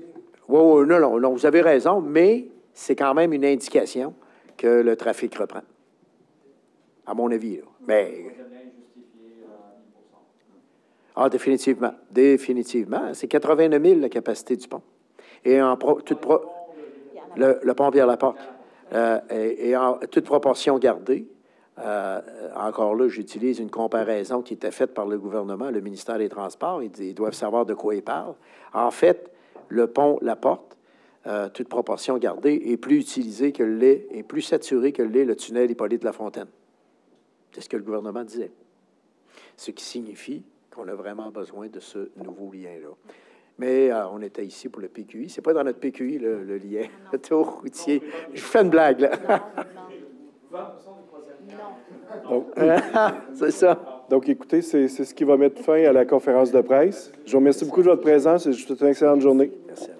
Oui, non, vous avez raison, mais c'est quand même une indication que le trafic reprend, à mon avis. Là. Mais... Ah, définitivement. C'est 89 000 la capacité du pont. Et le pont Pierre-Laporte. Et en toute proportion gardée, encore là, j'utilise une comparaison qui était faite par le gouvernement, le ministère des Transports. Ils doivent savoir de quoi ils parlent. En fait, le pont La Porte, toute proportion gardée, est plus utilisé que l'est, est plus saturé que l'est le tunnel Hippolyte-Lafontaine. C'est ce que le gouvernement disait. Ce qui signifie qu'on a vraiment besoin de ce nouveau lien-là. Mais on était ici pour le PQI. C'est pas dans notre PQI, le lien autoroutier. Je fais une blague, là. Non. C'est ça. Donc, écoutez, c'est ce qui va mettre fin à la conférence de presse. Je vous remercie beaucoup de votre présence et je vous souhaite une excellente journée. Merci à vous.